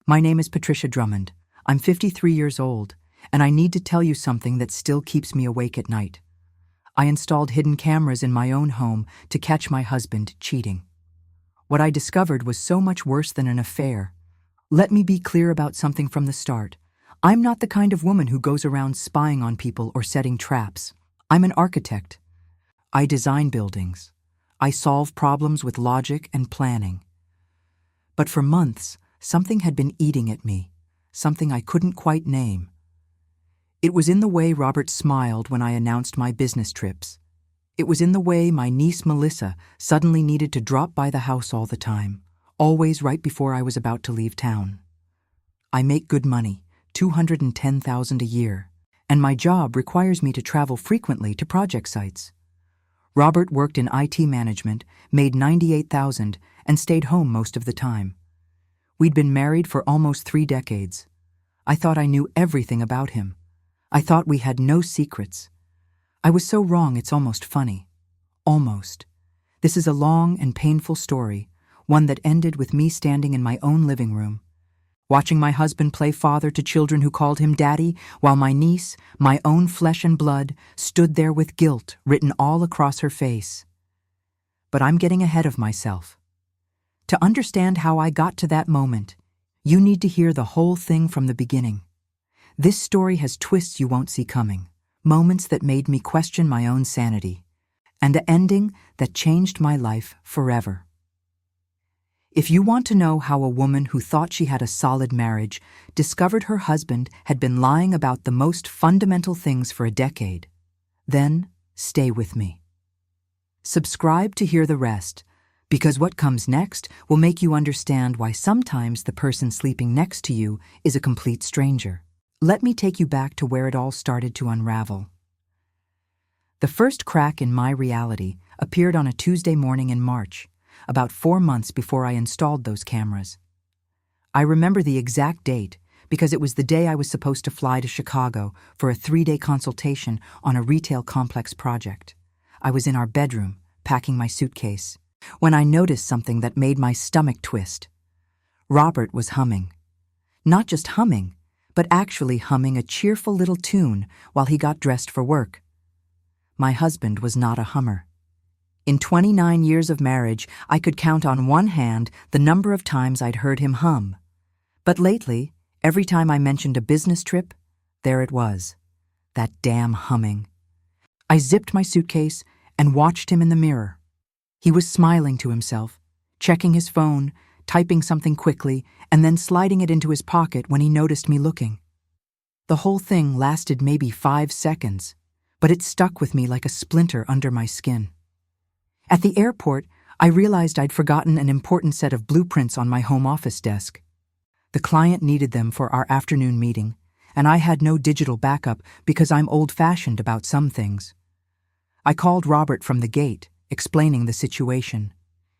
My name is Patricia Drummond. I'm 53 years old, and I need to tell you something that still keeps me awake at night. I installed hidden cameras in my own home to catch my husband cheating. What I discovered was so much worse than an affair. Let me be clear about something from the start. I'm not the kind of woman who goes around spying on people or setting traps. I'm an architect. I design buildings. I solve problems with logic and planning. But for months, something had been eating at me, something I couldn't quite name. It was in the way Robert smiled when I announced my business trips. It was in the way my niece Melissa suddenly needed to drop by the house all the time, always right before I was about to leave town. I make good money, $210,000 a year, and my job requires me to travel frequently to project sites. Robert worked in IT management, made $98,000, and stayed home most of the time. We'd been married for almost 3 decades. I thought I knew everything about him. I thought we had no secrets. I was so wrong it's almost funny. Almost. This is a long and painful story, one that ended with me standing in my own living room, watching my husband play father to children who called him daddy, while my niece, my own flesh and blood, stood there with guilt written all across her face. But I'm getting ahead of myself. To understand how I got to that moment, you need to hear the whole thing from the beginning. This story has twists you won't see coming, moments that made me question my own sanity, and an ending that changed my life forever. If you want to know how a woman who thought she had a solid marriage discovered her husband had been lying about the most fundamental things for a decade, then stay with me. Subscribe to hear the rest, because what comes next will make you understand why sometimes the person sleeping next to you is a complete stranger. Let me take you back to where it all started to unravel. The first crack in my reality appeared on a Tuesday morning in March, about 4 months before I installed those cameras. I remember the exact date because it was the day I was supposed to fly to Chicago for a 3-day consultation on a retail complex project. I was in our bedroom, packing my suitcase, when I noticed something that made my stomach twist. Robert was humming. Not just humming, but actually humming a cheerful little tune while he got dressed for work. My husband was not a hummer. In 29 years of marriage, I could count on one hand the number of times I'd heard him hum. But lately, every time I mentioned a business trip, there it was, that damn humming. I zipped my suitcase and watched him in the mirror. He was smiling to himself, checking his phone, typing something quickly, and then sliding it into his pocket when he noticed me looking. The whole thing lasted maybe 5 seconds, but it stuck with me like a splinter under my skin. At the airport, I realized I'd forgotten an important set of blueprints on my home office desk. The client needed them for our afternoon meeting, and I had no digital backup because I'm old-fashioned about some things. I called Robert from the gate, explaining the situation.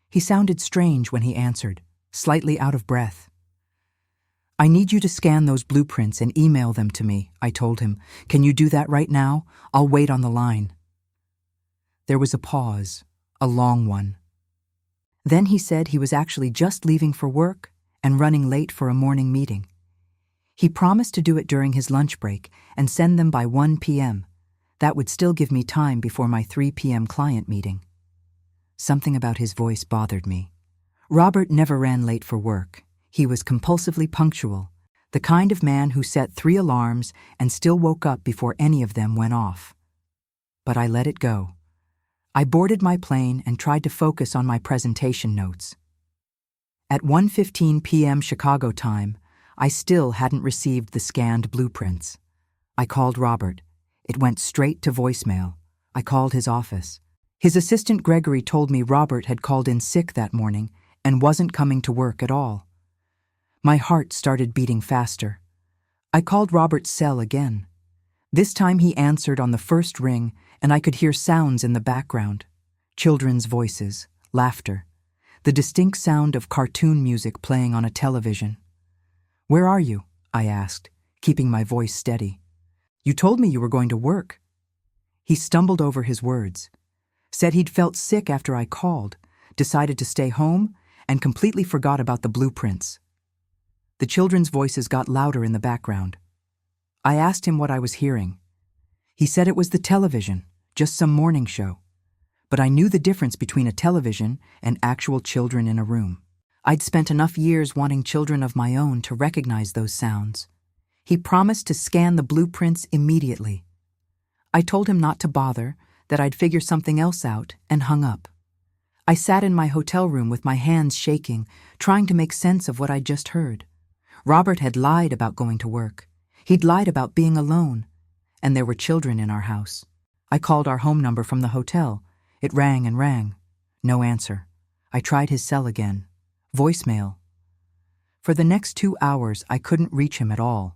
He sounded strange when he answered, slightly out of breath. "I need you to scan those blueprints and email them to me," I told him. "Can you do that right now? I'll wait on the line." There was a pause, a long one. Then he said he was actually just leaving for work and running late for a morning meeting. He promised to do it during his lunch break and send them by 1 p.m. That would still give me time before my 3 p.m. client meeting. Something about his voice bothered me. Robert never ran late for work. He was compulsively punctual, the kind of man who set 3 alarms and still woke up before any of them went off. But I let it go. I boarded my plane and tried to focus on my presentation notes. At 1:15 p.m. Chicago time, I still hadn't received the scanned blueprints. I called Robert. It went straight to voicemail. I called his office. His assistant Gregory told me Robert had called in sick that morning and wasn't coming to work at all. My heart started beating faster. I called Robert's cell again. This time he answered on the first ring, and I could hear sounds in the background. Children's voices, laughter, the distinct sound of cartoon music playing on a television. "Where are you?" I asked, keeping my voice steady. "You told me you were going to work." He stumbled over his words, said he'd felt sick after I called, decided to stay home, and completely forgot about the blueprints. The children's voices got louder in the background. I asked him what I was hearing. He said it was the television, just some morning show. But I knew the difference between a television and actual children in a room. I'd spent enough years wanting children of my own to recognize those sounds. He promised to scan the blueprints immediately. I told him not to bother, that I'd figure something else out, and hung up. I sat in my hotel room with my hands shaking, trying to make sense of what I'd just heard. Robert had lied about going to work. He'd lied about being alone. And there were children in our house. I called our home number from the hotel. It rang and rang. No answer. I tried his cell again. Voicemail. For the next 2 hours, I couldn't reach him at all.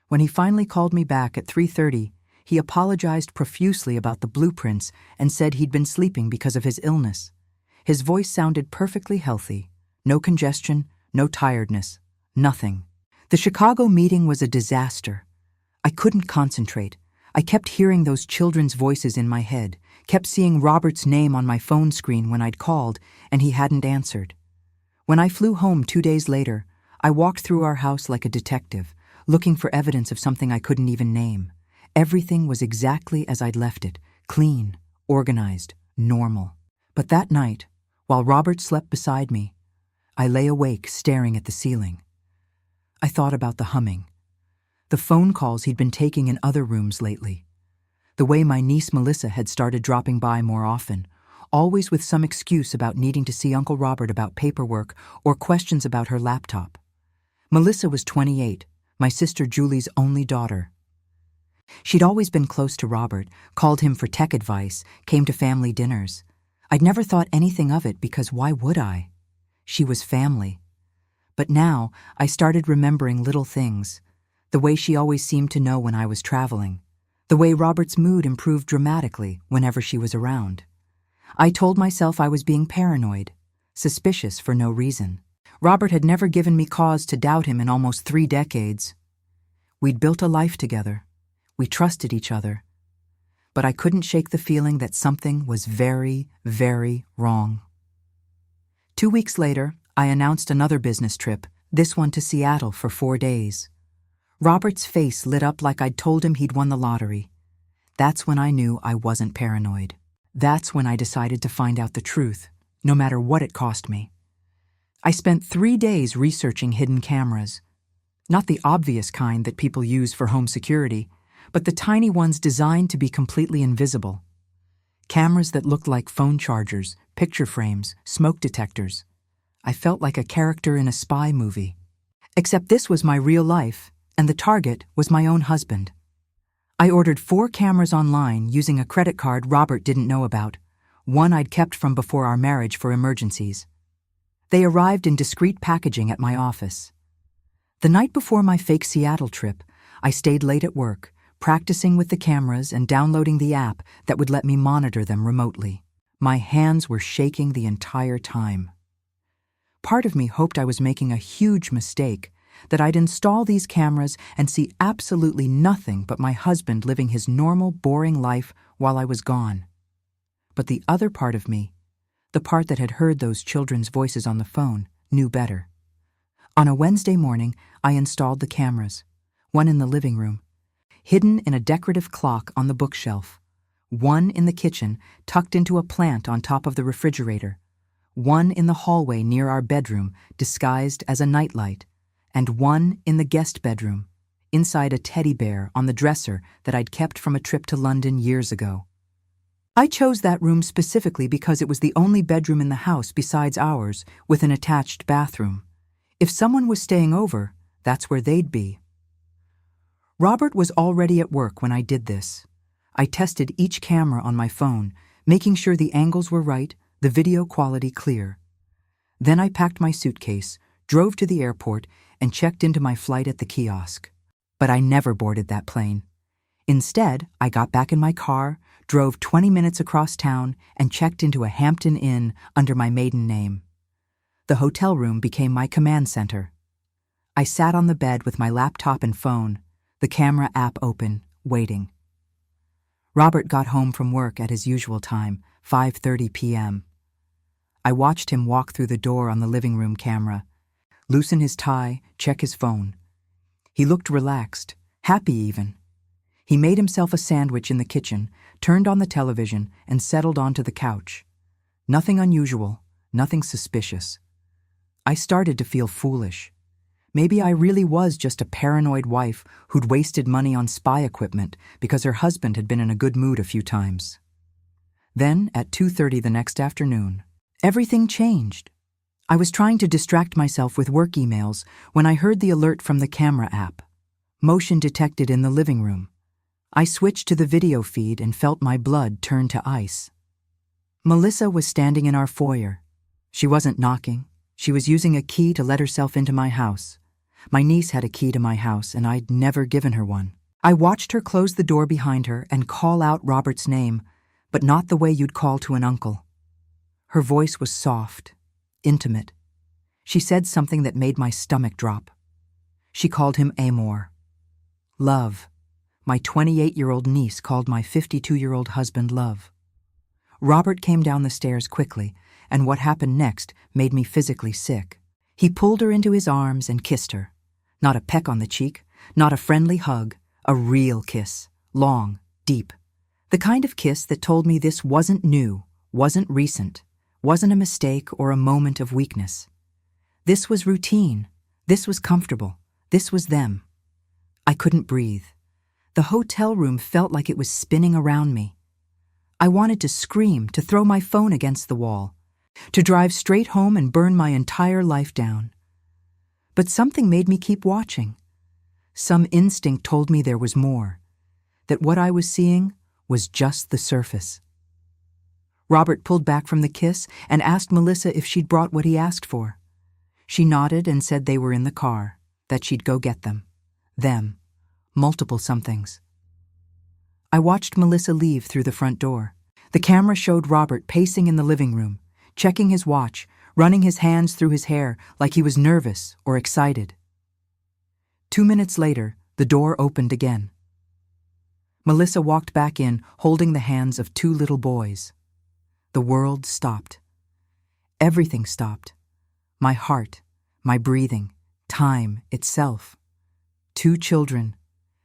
When he finally called me back at 3:30, he apologized profusely about the blueprints and said he'd been sleeping because of his illness. His voice sounded perfectly healthy. No congestion, no tiredness, nothing. The Chicago meeting was a disaster. I couldn't concentrate. I kept hearing those children's voices in my head, kept seeing Robert's name on my phone screen when I'd called, and he hadn't answered. When I flew home 2 days later, I walked through our house like a detective, looking for evidence of something I couldn't even name. Everything was exactly as I'd left it, clean, organized, normal. But that night, while Robert slept beside me, I lay awake staring at the ceiling. I thought about the humming, the phone calls he'd been taking in other rooms lately, the way my niece Melissa had started dropping by more often, always with some excuse about needing to see Uncle Robert about paperwork or questions about her laptop. Melissa was 28, my sister Julie's only daughter. She'd always been close to Robert, called him for tech advice, came to family dinners. I'd never thought anything of it because why would I? She was family. But now I started remembering little things, the way she always seemed to know when I was traveling, the way Robert's mood improved dramatically whenever she was around. I told myself I was being paranoid, suspicious for no reason. Robert had never given me cause to doubt him in almost 3 decades. We'd built a life together. We trusted each other. But I couldn't shake the feeling that something was very, very wrong. 2 weeks later, I announced another business trip, this one to Seattle for 4 days. Robert's face lit up like I'd told him he'd won the lottery. That's when I knew I wasn't paranoid. That's when I decided to find out the truth, no matter what it cost me. I spent 3 days researching hidden cameras. Not the obvious kind that people use for home security, but the tiny ones designed to be completely invisible. Cameras that looked like phone chargers, picture frames, smoke detectors. I felt like a character in a spy movie. Except this was my real life, and the target was my own husband. I ordered 4 cameras online using a credit card Robert didn't know about, one I'd kept from before our marriage for emergencies. They arrived in discreet packaging at my office. The night before my fake Seattle trip, I stayed late at work, practicing with the cameras and downloading the app that would let me monitor them remotely. My hands were shaking the entire time. Part of me hoped I was making a huge mistake, that I'd install these cameras and see absolutely nothing but my husband living his normal, boring life while I was gone. But the other part of me, the part that had heard those children's voices on the phone, knew better. On a Wednesday morning, I installed the cameras, one in the living room, hidden in a decorative clock on the bookshelf, one in the kitchen tucked into a plant on top of the refrigerator, one in the hallway near our bedroom disguised as a nightlight, and one in the guest bedroom, inside a teddy bear on the dresser that I'd kept from a trip to London years ago. I chose that room specifically because it was the only bedroom in the house besides ours with an attached bathroom. If someone was staying over, that's where they'd be. Robert was already at work when I did this. I tested each camera on my phone, making sure the angles were right, the video quality clear. Then I packed my suitcase, drove to the airport, and checked into my flight at the kiosk. But I never boarded that plane. Instead, I got back in my car, drove 20 minutes across town, and checked into a Hampton Inn under my maiden name. The hotel room became my command center. I sat on the bed with my laptop and phone, the camera app open, waiting. Robert got home from work at his usual time, 5:30 p.m. I watched him walk through the door on the living room camera, loosen his tie, check his phone. He looked relaxed, happy even. He made himself a sandwich in the kitchen, turned on the television, and settled onto the couch. Nothing unusual, nothing suspicious. I started to feel foolish. Maybe I really was just a paranoid wife who'd wasted money on spy equipment because her husband had been in a good mood a few times. Then, at 2:30 the next afternoon, everything changed. I was trying to distract myself with work emails when I heard the alert from the camera app. Motion detected in the living room. I switched to the video feed and felt my blood turn to ice. Melissa was standing in our foyer. She wasn't knocking. She was using a key to let herself into my house. My niece had a key to my house, and I'd never given her one. I watched her close the door behind her and call out Robert's name, but not the way you'd call to an uncle. Her voice was soft, intimate. She said something that made my stomach drop. She called him Amor. Love. My 28-year-old niece called my 52-year-old husband Love. Robert came down the stairs quickly, and what happened next made me physically sick. He pulled her into his arms and kissed her. Not a peck on the cheek, not a friendly hug, a real kiss, long, deep. The kind of kiss that told me this wasn't new, wasn't recent, wasn't a mistake or a moment of weakness. This was routine. This was comfortable. This was them. I couldn't breathe. The hotel room felt like it was spinning around me. I wanted to scream, to throw my phone against the wall, to drive straight home and burn my entire life down. But something made me keep watching. Some instinct told me there was more, that what I was seeing was just the surface. Robert pulled back from the kiss and asked Melissa if she'd brought what he asked for. She nodded and said they were in the car, that she'd go get them. Them. Multiple somethings. I watched Melissa leave through the front door. The camera showed Robert pacing in the living room, checking his watch, running his hands through his hair like he was nervous or excited. 2 minutes later, the door opened again. Melissa walked back in, holding the hands of 2 little boys. The world stopped. Everything stopped. My heart, my breathing, time itself. 2 children,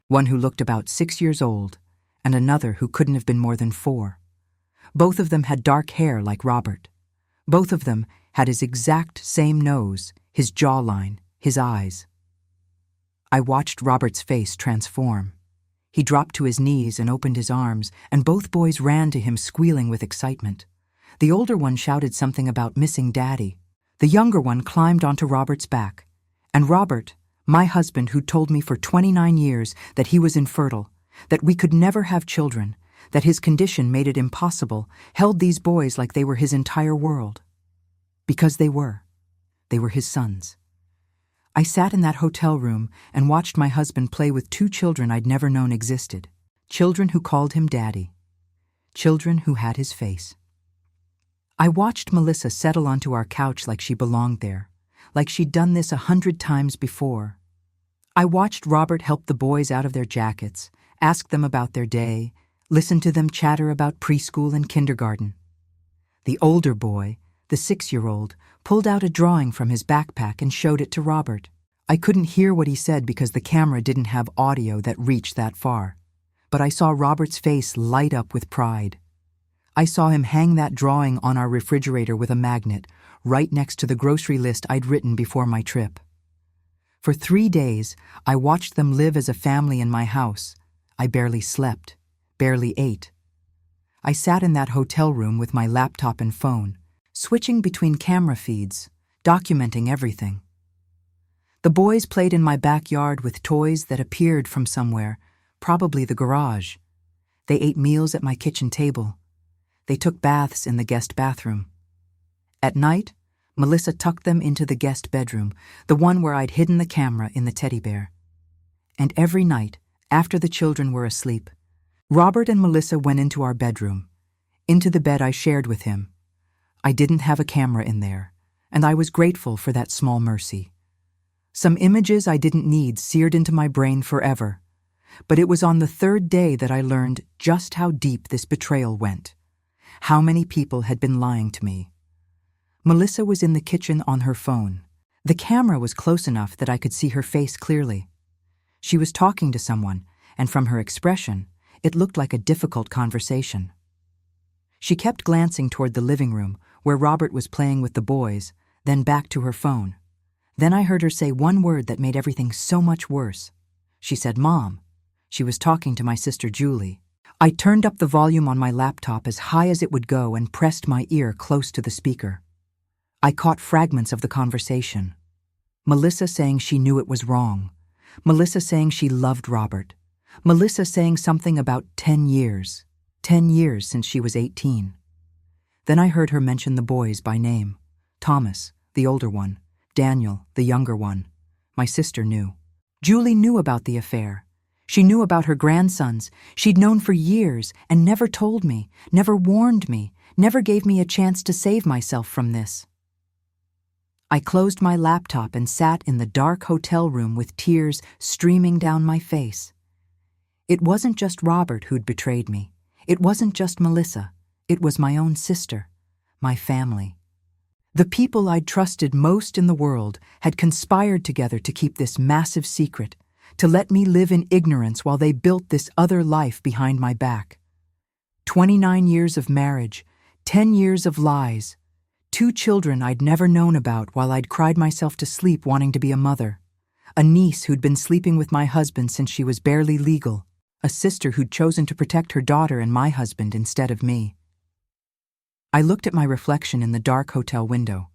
one who looked about 6 years old, and another who couldn't have been more than 4. Both of them had dark hair like Robert. Both of them had his exact same nose, his jawline, his eyes. I watched Robert's face transform. He dropped to his knees and opened his arms, and both boys ran to him squealing with excitement. The older one shouted something about missing Daddy. The younger one climbed onto Robert's back. And Robert, my husband who told me for 29 years that he was infertile, that we could never have children, that his condition made it impossible, held these boys like they were his entire world. Because they were. They were his sons. I sat in that hotel room and watched my husband play with 2 children I'd never known existed. Children who called him Daddy. Children who had his face. I watched Melissa settle onto our couch like she belonged there, like she'd done this 100 times before. I watched Robert help the boys out of their jackets, ask them about their day, listen to them chatter about preschool and kindergarten. The older boy, the 6-year-old, pulled out a drawing from his backpack and showed it to Robert. I couldn't hear what he said because the camera didn't have audio that reached that far, but I saw Robert's face light up with pride. I saw him hang that drawing on our refrigerator with a magnet, right next to the grocery list I'd written before my trip. For 3 days, I watched them live as a family in my house. I barely slept, barely ate. I sat in that hotel room with my laptop and phone, switching between camera feeds, documenting everything. The boys played in my backyard with toys that appeared from somewhere, probably the garage. They ate meals at my kitchen table. They took baths in the guest bathroom. At night, Melissa tucked them into the guest bedroom, the one where I'd hidden the camera in the teddy bear. And every night, after the children were asleep, Robert and Melissa went into our bedroom, into the bed I shared with him. I didn't have a camera in there, and I was grateful for that small mercy. Some images I didn't need seared into my brain forever, but it was on the 3rd day that I learned just how deep this betrayal went, how many people had been lying to me. Melissa was in the kitchen on her phone. The camera was close enough that I could see her face clearly. She was talking to someone, and from her expression, it looked like a difficult conversation. She kept glancing toward the living room, where Robert was playing with the boys, then back to her phone. Then I heard her say one word that made everything so much worse. She said, "Mom." She was talking to my sister Julie. I turned up the volume on my laptop as high as it would go and pressed my ear close to the speaker. I caught fragments of the conversation. Melissa saying she knew it was wrong. Melissa saying she loved Robert. Melissa saying something about 10 years. 10 years since she was 18. Then I heard her mention the boys by name. Thomas, the older one. Daniel, the younger one. My sister knew. Julie knew about the affair. She knew about her grandsons. She'd known for years and never told me, never warned me, never gave me a chance to save myself from this. I closed my laptop and sat in the dark hotel room with tears streaming down my face. It wasn't just Robert who'd betrayed me. It wasn't just Melissa. It was my own sister, my family. The people I'd trusted most in the world had conspired together to keep this massive secret, to let me live in ignorance while they built this other life behind my back. 29 years of marriage, 10 years of lies, 2 children I'd never known about while I'd cried myself to sleep wanting to be a mother, a niece who'd been sleeping with my husband since she was barely legal, a sister who'd chosen to protect her daughter and my husband instead of me. I looked at my reflection in the dark hotel window.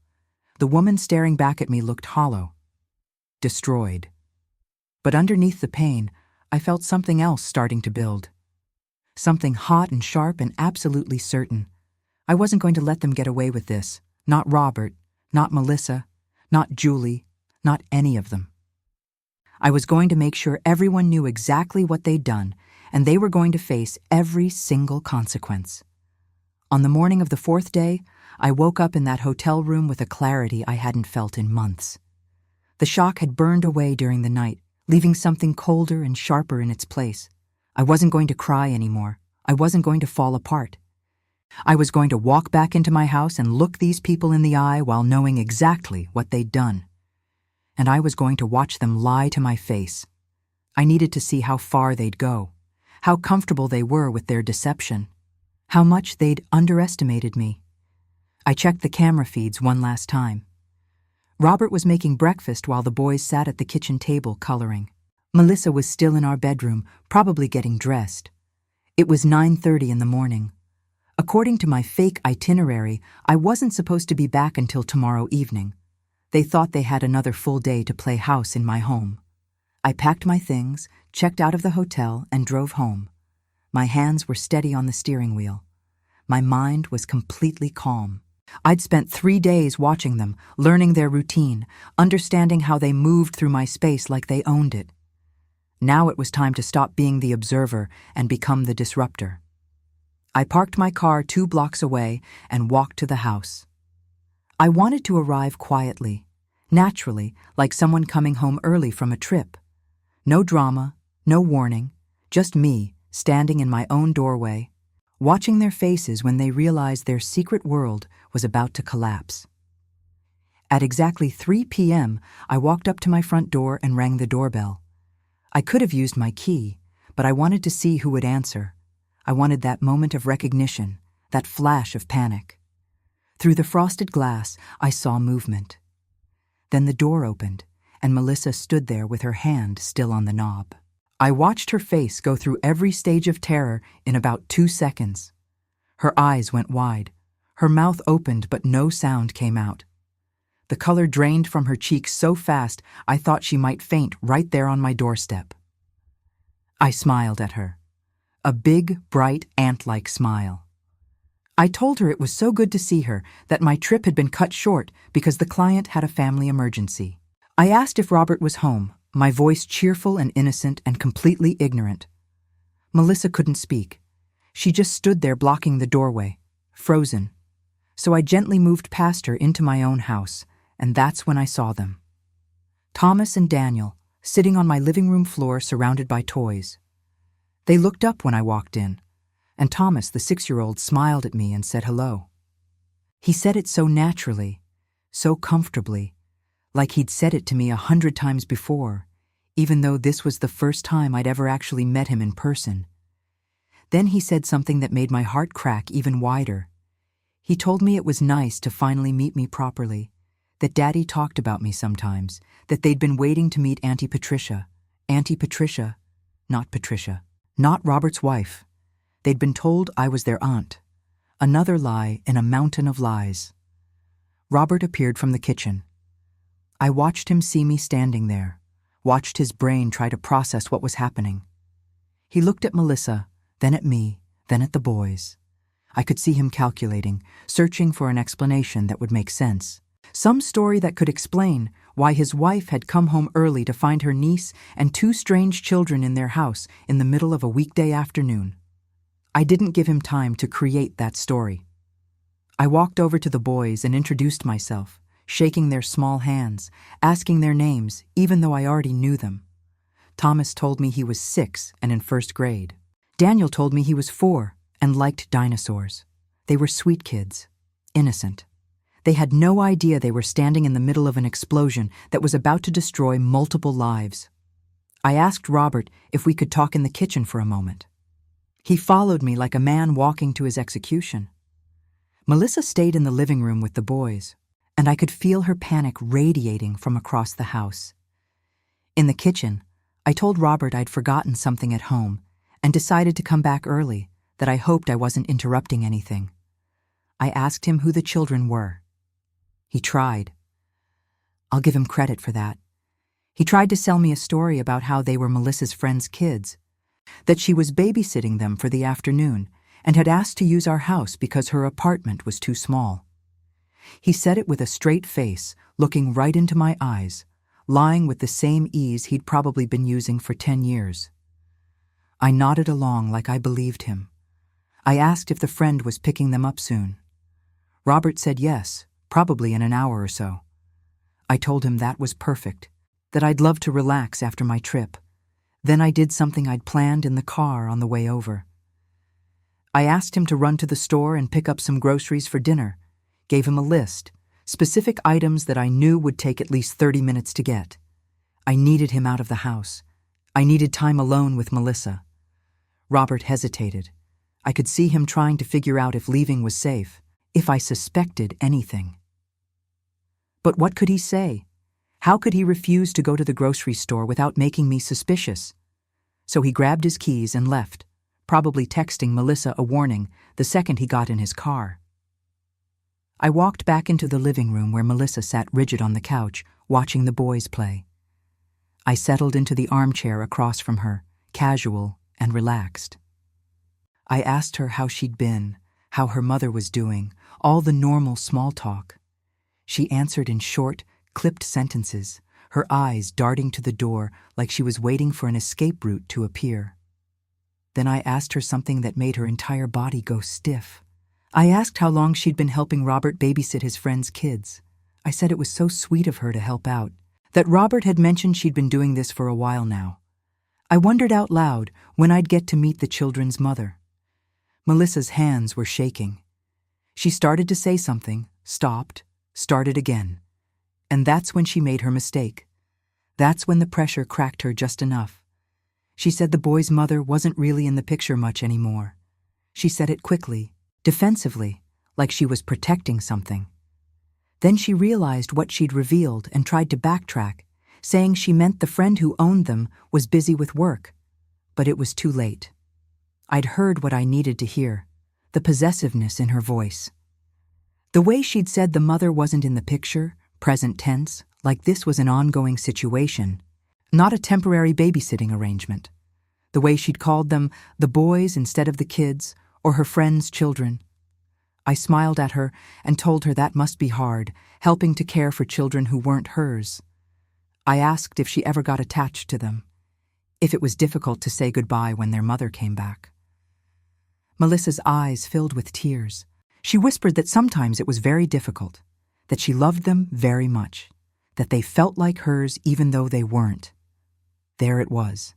The woman staring back at me looked hollow, destroyed. But underneath the pain, I felt something else starting to build. Something hot and sharp and absolutely certain. I wasn't going to let them get away with this. Not Robert, not Melissa, not Julie, not any of them. I was going to make sure everyone knew exactly what they'd done, and they were going to face every single consequence. On the morning of the 4th day, I woke up in that hotel room with a clarity I hadn't felt in months. The shock had burned away during the night, leaving something colder and sharper in its place. I wasn't going to cry anymore. I wasn't going to fall apart. I was going to walk back into my house and look these people in the eye while knowing exactly what they'd done. And I was going to watch them lie to my face. I needed to see how far they'd go, how comfortable they were with their deception, how much they'd underestimated me. I checked the camera feeds one last time. Robert was making breakfast while the boys sat at the kitchen table coloring. Melissa was still in our bedroom, probably getting dressed. It was 9:30 in the morning. According to my fake itinerary, I wasn't supposed to be back until tomorrow evening. They thought they had another full day to play house in my home. I packed my things, checked out of the hotel, and drove home. My hands were steady on the steering wheel. My mind was completely calm. I'd spent 3 days watching them, learning their routine, understanding how they moved through my space like they owned it. Now it was time to stop being the observer and become the disruptor. I parked my car 2 blocks away and walked to the house. I wanted to arrive quietly, naturally, like someone coming home early from a trip. No drama, no warning, just me standing in my own doorway, watching their faces when they realized their secret world was about to collapse. At exactly 3 p.m., I walked up to my front door and rang the doorbell. I could have used my key, but I wanted to see who would answer. I wanted that moment of recognition, that flash of panic. Through the frosted glass, I saw movement. Then the door opened, and Melissa stood there with her hand still on the knob. I watched her face go through every stage of terror in about 2 seconds. Her eyes went wide. Her mouth opened, but no sound came out. The color drained from her cheeks so fast, I thought she might faint right there on my doorstep. I smiled at her. A big, bright, ant-like smile. I told her it was so good to see her, that my trip had been cut short because the client had a family emergency. I asked if Robert was home, my voice cheerful and innocent and completely ignorant. Melissa couldn't speak. She just stood there blocking the doorway, frozen. So I gently moved past her into my own house, and that's when I saw them. Thomas and Daniel, sitting on my living room floor surrounded by toys. They looked up when I walked in, and Thomas, the 6-year-old, smiled at me and said hello. He said it so naturally, so comfortably, like he'd said it to me 100 times before, even though this was the first time I'd ever actually met him in person. Then he said something that made my heart crack even wider. He told me it was nice to finally meet me properly, that Daddy talked about me sometimes, that they'd been waiting to meet Auntie Patricia. Auntie Patricia, not Patricia, not Robert's wife. They'd been told I was their aunt. Another lie in a mountain of lies. Robert appeared from the kitchen. I watched him see me standing there, watched his brain try to process what was happening. He looked at Melissa, then at me, then at the boys. I could see him calculating, searching for an explanation that would make sense. Some story that could explain why his wife had come home early to find her niece and 2 strange children in their house in the middle of a weekday afternoon. I didn't give him time to create that story. I walked over to the boys and introduced myself, shaking their small hands, asking their names, even though I already knew them. Thomas told me he was 6 and in 1st grade. Daniel told me he was 4 and liked dinosaurs. They were sweet kids, innocent. They had no idea they were standing in the middle of an explosion that was about to destroy multiple lives. I asked Robert if we could talk in the kitchen for a moment. He followed me like a man walking to his execution. Melissa stayed in the living room with the boys, and I could feel her panic radiating from across the house. In the kitchen, I told Robert I'd forgotten something at home and decided to come back early, that I hoped I wasn't interrupting anything. I asked him who the children were. He tried. I'll give him credit for that. He tried to sell me a story about how they were Melissa's friend's kids, that she was babysitting them for the afternoon and had asked to use our house because her apartment was too small. He said it with a straight face, looking right into my eyes, lying with the same ease he'd probably been using for 10 years. I nodded along like I believed him. I asked if the friend was picking them up soon. Robert said yes, probably in an hour or so. I told him that was perfect, that I'd love to relax after my trip. Then I did something I'd planned in the car on the way over. I asked him to run to the store and pick up some groceries for dinner, gave him a list, specific items that I knew would take at least 30 minutes to get. I needed him out of the house. I needed time alone with Melissa. Robert hesitated. I could see him trying to figure out if leaving was safe, if I suspected anything. But what could he say? How could he refuse to go to the grocery store without making me suspicious? So he grabbed his keys and left, probably texting Melissa a warning the second he got in his car. I walked back into the living room where Melissa sat rigid on the couch, watching the boys play. I settled into the armchair across from her, casual and relaxed. I asked her how she'd been, how her mother was doing, all the normal small talk. She answered in short, clipped sentences, her eyes darting to the door like she was waiting for an escape route to appear. Then I asked her something that made her entire body go stiff. I asked how long she'd been helping Robert babysit his friends' kids. I said it was so sweet of her to help out, that Robert had mentioned she'd been doing this for a while now. I wondered out loud when I'd get to meet the children's mother. Melissa's hands were shaking. She started to say something, stopped, started again. And that's when she made her mistake. That's when the pressure cracked her just enough. She said the boy's mother wasn't really in the picture much anymore. She said it quickly, defensively, like she was protecting something. Then she realized what she'd revealed and tried to backtrack, saying she meant the friend who owned them was busy with work. But it was too late. I'd heard what I needed to hear, the possessiveness in her voice. The way she'd said the mother wasn't in the picture, present tense, like this was an ongoing situation, not a temporary babysitting arrangement. The way she'd called them the boys instead of the kids, or her friends' children. I smiled at her and told her that must be hard, helping to care for children who weren't hers. I asked if she ever got attached to them, if it was difficult to say goodbye when their mother came back. Melissa's eyes filled with tears. She whispered that sometimes it was very difficult, that she loved them very much, that they felt like hers even though they weren't. There it was,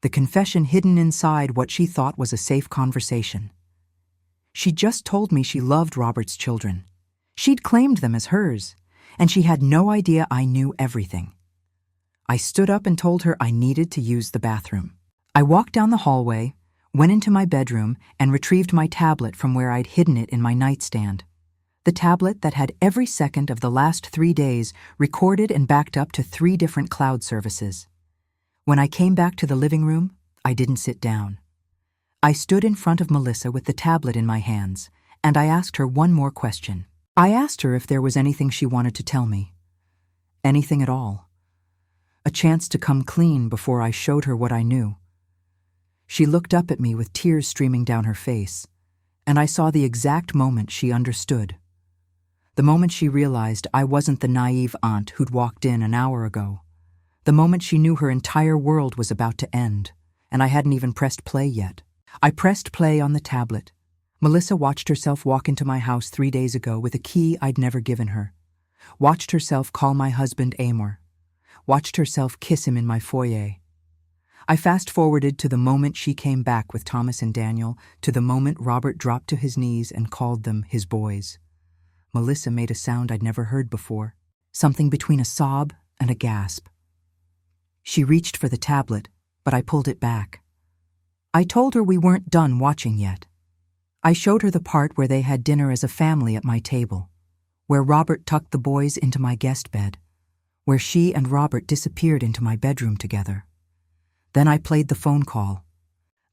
the confession hidden inside what she thought was a safe conversation. She just told me she loved Robert's children. She'd claimed them as hers, and she had no idea I knew everything. I stood up and told her I needed to use the bathroom. I walked down the hallway, went into my bedroom, and retrieved my tablet from where I'd hidden it in my nightstand. The tablet that had every second of the last 3 days recorded and backed up to 3 different cloud services. When I came back to the living room, I didn't sit down. I stood in front of Melissa with the tablet in my hands, and I asked her one more question. I asked her if there was anything she wanted to tell me. Anything at all. A chance to come clean before I showed her what I knew. She looked up at me with tears streaming down her face, and I saw the exact moment she understood. The moment she realized I wasn't the naive aunt who'd walked in an hour ago. The moment she knew her entire world was about to end, and I hadn't even pressed play yet. I pressed play on the tablet. Melissa watched herself walk into my house 3 days ago with a key I'd never given her. Watched herself call my husband Amor. Watched herself kiss him in my foyer. I fast-forwarded to the moment she came back with Thomas and Daniel, to the moment Robert dropped to his knees and called them his boys. Melissa made a sound I'd never heard before, something between a sob and a gasp. She reached for the tablet, but I pulled it back. I told her we weren't done watching yet. I showed her the part where they had dinner as a family at my table, where Robert tucked the boys into my guest bed, where she and Robert disappeared into my bedroom together. Then I played the phone call,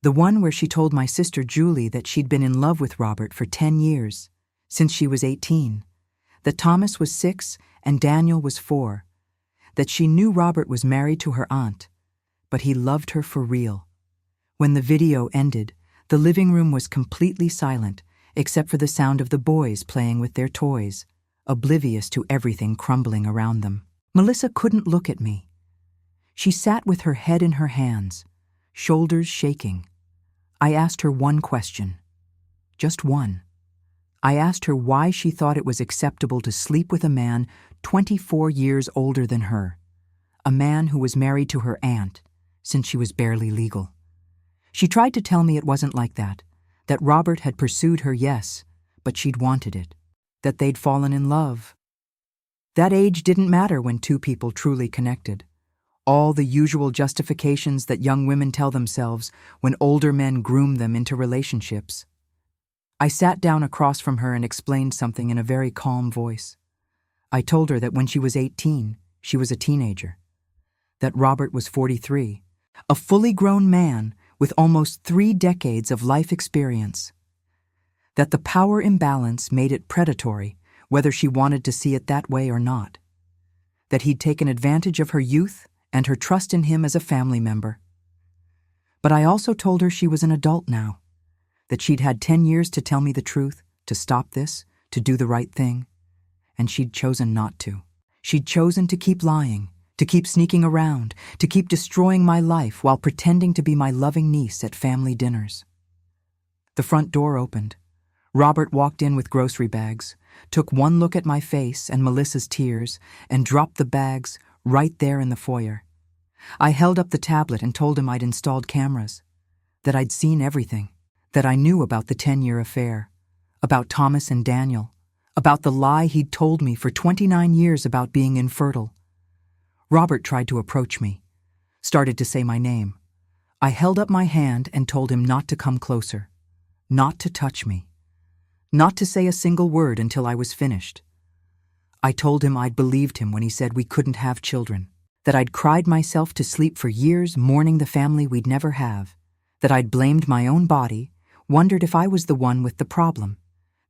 the one where she told my sister Julie that she'd been in love with Robert for 10 years, since she was 18, that Thomas was 6 and Daniel was 4, that she knew Robert was married to her aunt, but he loved her for real. When the video ended, the living room was completely silent, except for the sound of the boys playing with their toys, oblivious to everything crumbling around them. Melissa couldn't look at me. She sat with her head in her hands, shoulders shaking. I asked her one question. Just one. I asked her why she thought it was acceptable to sleep with a man 24 years older than her, a man who was married to her aunt since she was barely legal. She tried to tell me it wasn't like that Robert had pursued her, yes, but she'd wanted it, that they'd fallen in love. That age didn't matter when 2 people truly connected. All the usual justifications that young women tell themselves when older men groom them into relationships. I sat down across from her and explained something in a very calm voice. I told her that when she was 18, she was a teenager. That Robert was 43, a fully grown man with almost 3 decades of life experience. That the power imbalance made it predatory, whether she wanted to see it that way or not. That he'd taken advantage of her youth and her trust in him as a family member. But I also told her she was an adult now, that she'd had 10 years to tell me the truth, to stop this, to do the right thing, and she'd chosen not to. She'd chosen to keep lying, to keep sneaking around, to keep destroying my life while pretending to be my loving niece at family dinners. The front door opened. Robert walked in with grocery bags, took one look at my face and Melissa's tears, and dropped the bags right there in the foyer. I held up the tablet and told him I'd installed cameras, that I'd seen everything, that I knew about the 10-year affair, about Thomas and Daniel, about the lie he'd told me for 29 years about being infertile. Robert tried to approach me, started to say my name. I held up my hand and told him not to come closer, not to touch me, not to say a single word until I was finished. I told him I'd believed him when he said we couldn't have children, that I'd cried myself to sleep for years mourning the family we'd never have, that I'd blamed my own body, wondered if I was the one with the problem,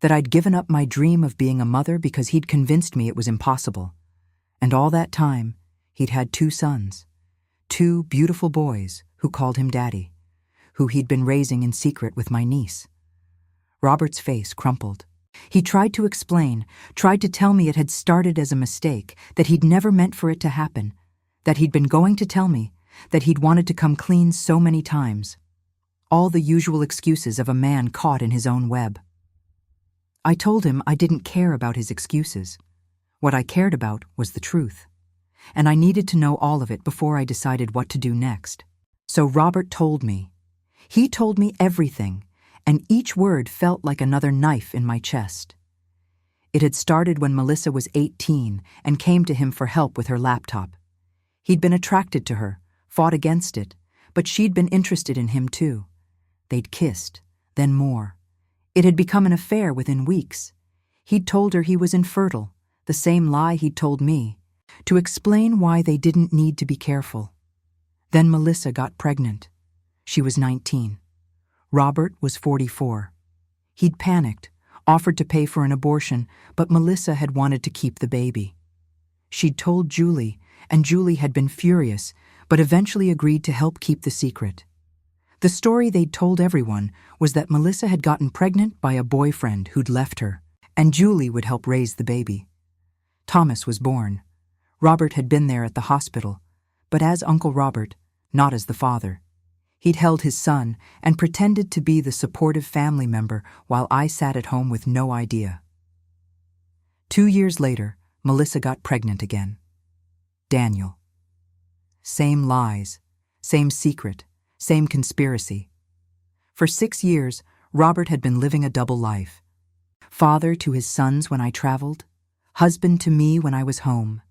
that I'd given up my dream of being a mother because he'd convinced me it was impossible. And all that time, he'd had 2 sons, 2 beautiful boys who called him Daddy, who he'd been raising in secret with my niece. Robert's face crumpled. He tried to explain, tried to tell me it had started as a mistake, that he'd never meant for it to happen, that he'd been going to tell me, that he'd wanted to come clean so many times. All the usual excuses of a man caught in his own web. I told him I didn't care about his excuses. What I cared about was the truth, and I needed to know all of it before I decided what to do next. So Robert told me. He told me everything, and each word felt like another knife in my chest. It had started when Melissa was 18 and came to him for help with her laptop. He'd been attracted to her, fought against it, but she'd been interested in him too. They'd kissed, then more. It had become an affair within weeks. He'd told her he was infertile, the same lie he'd told me, to explain why they didn't need to be careful. Then Melissa got pregnant. She was 19. Robert was 44. He'd panicked, offered to pay for an abortion, but Melissa had wanted to keep the baby. She'd told Julie, and Julie had been furious, but eventually agreed to help keep the secret. The story they'd told everyone was that Melissa had gotten pregnant by a boyfriend who'd left her, and Julie would help raise the baby. Thomas was born. Robert had been there at the hospital, but as Uncle Robert, not as the father. He'd held his son and pretended to be the supportive family member while I sat at home with no idea. 2 years later, Melissa got pregnant again. Daniel. Same lies, same secret, same conspiracy. For 6 years, Robert had been living a double life. Father to his sons when I traveled, husband to me when I was home.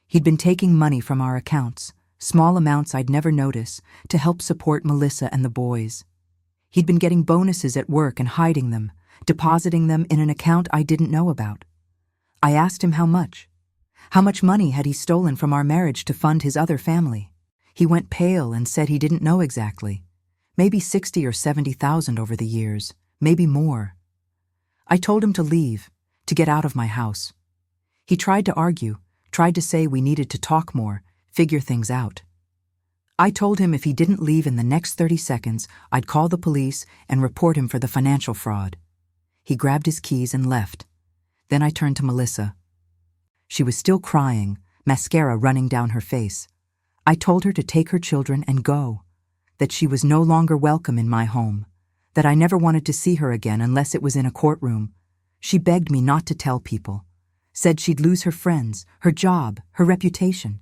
He'd been taking money from our accounts, small amounts I'd never notice, to help support Melissa and the boys. He'd been getting bonuses at work and hiding them, depositing them in an account I didn't know about. I asked him how much. How much money had he stolen from our marriage to fund his other family? He went pale and said he didn't know exactly. Maybe 60 or 70,000 over the years, maybe more. I told him to leave, to get out of my house. He tried to argue, tried to say we needed to talk more, figure things out. I told him if he didn't leave in the next 30 seconds, I'd call the police and report him for the financial fraud. He grabbed his keys and left. Then I turned to Melissa. She was still crying, mascara running down her face. I told her to take her children and go, that she was no longer welcome in my home, that I never wanted to see her again unless it was in a courtroom. She begged me not to tell people, said she'd lose her friends, her job, her reputation,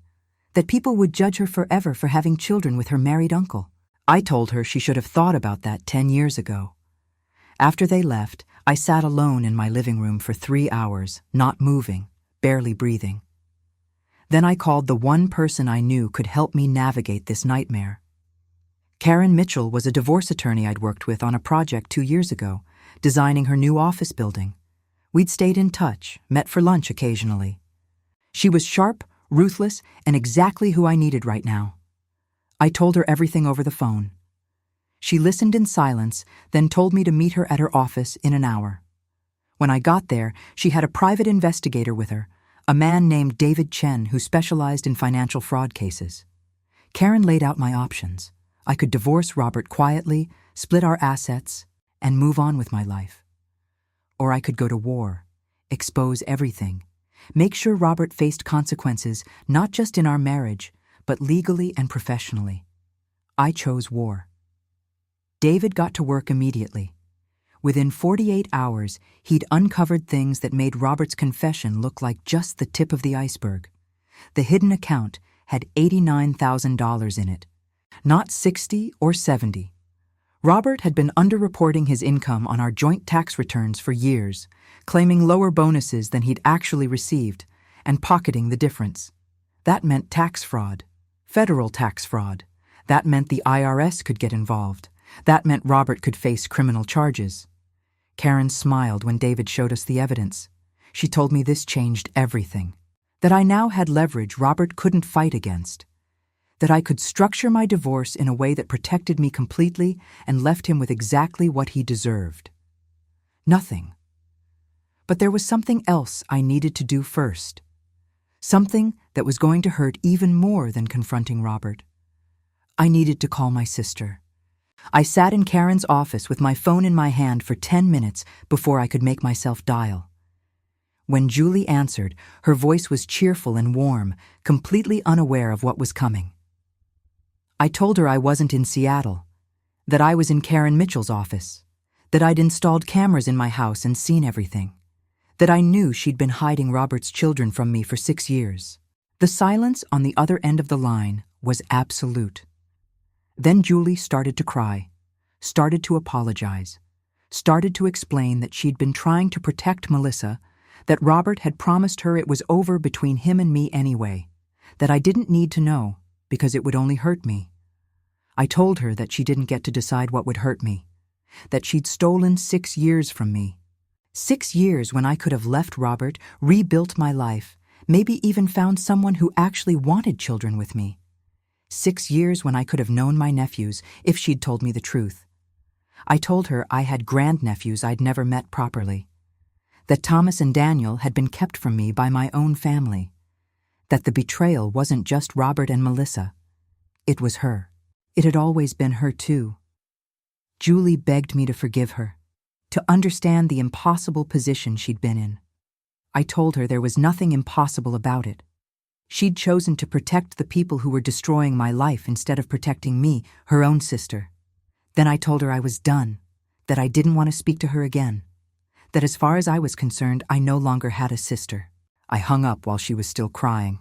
that people would judge her forever for having children with her married uncle. I told her she should have thought about that 10 years ago. After they left, I sat alone in my living room for 3 hours, not moving, barely breathing. Then I called the one person I knew could help me navigate this nightmare. Karen Mitchell was a divorce attorney I'd worked with on a project 2 years ago, designing her new office building. We'd stayed in touch, met for lunch occasionally. She was sharp, ruthless, and exactly who I needed right now. I told her everything over the phone. She listened in silence, then told me to meet her at her office in an hour. When I got there, she had a private investigator with her, a man named David Chen who specialized in financial fraud cases. Karen laid out my options. I could divorce Robert quietly, split our assets, and move on with my life. Or I could go to war, expose everything, make sure Robert faced consequences not just in our marriage, but legally and professionally. I chose war. David got to work immediately. Within 48 hours, he'd uncovered things that made Robert's confession look like just the tip of the iceberg. The hidden account had $89,000 in it, not 60 or 70. Robert had been underreporting his income on our joint tax returns for years, claiming lower bonuses than he'd actually received, and pocketing the difference. That meant tax fraud, federal tax fraud. That meant the IRS could get involved. That meant Robert could face criminal charges. Karen smiled when David showed us the evidence. She told me this changed everything, that I now had leverage Robert couldn't fight against, that I could structure my divorce in a way that protected me completely and left him with exactly what he deserved. Nothing. But there was something else I needed to do first. Something that was going to hurt even more than confronting Robert. I needed to call my sister. I sat in Karen's office with my phone in my hand for 10 minutes before I could make myself dial. When Julie answered, her voice was cheerful and warm, completely unaware of what was coming. I told her I wasn't in Seattle, that I was in Karen Mitchell's office, that I'd installed cameras in my house and seen everything, that I knew she'd been hiding Robert's children from me for 6 years. The silence on the other end of the line was absolute. Then Julie started to cry, started to apologize, started to explain that she'd been trying to protect Melissa, that Robert had promised her it was over between him and me anyway, that I didn't need to know because it would only hurt me. I told her that she didn't get to decide what would hurt me, that she'd stolen 6 years from me. 6 years when I could have left Robert, rebuilt my life, maybe even found someone who actually wanted children with me. 6 years when I could have known my nephews if she'd told me the truth. I told her I had grandnephews I'd never met properly, that Thomas and Daniel had been kept from me by my own family, that the betrayal wasn't just Robert and Melissa. It was her. It had always been her too. Julie begged me to forgive her, to understand the impossible position she'd been in. I told her there was nothing impossible about it. She'd chosen to protect the people who were destroying my life instead of protecting me, her own sister. Then I told her I was done, that I didn't want to speak to her again, that as far as I was concerned, I no longer had a sister. I hung up while she was still crying.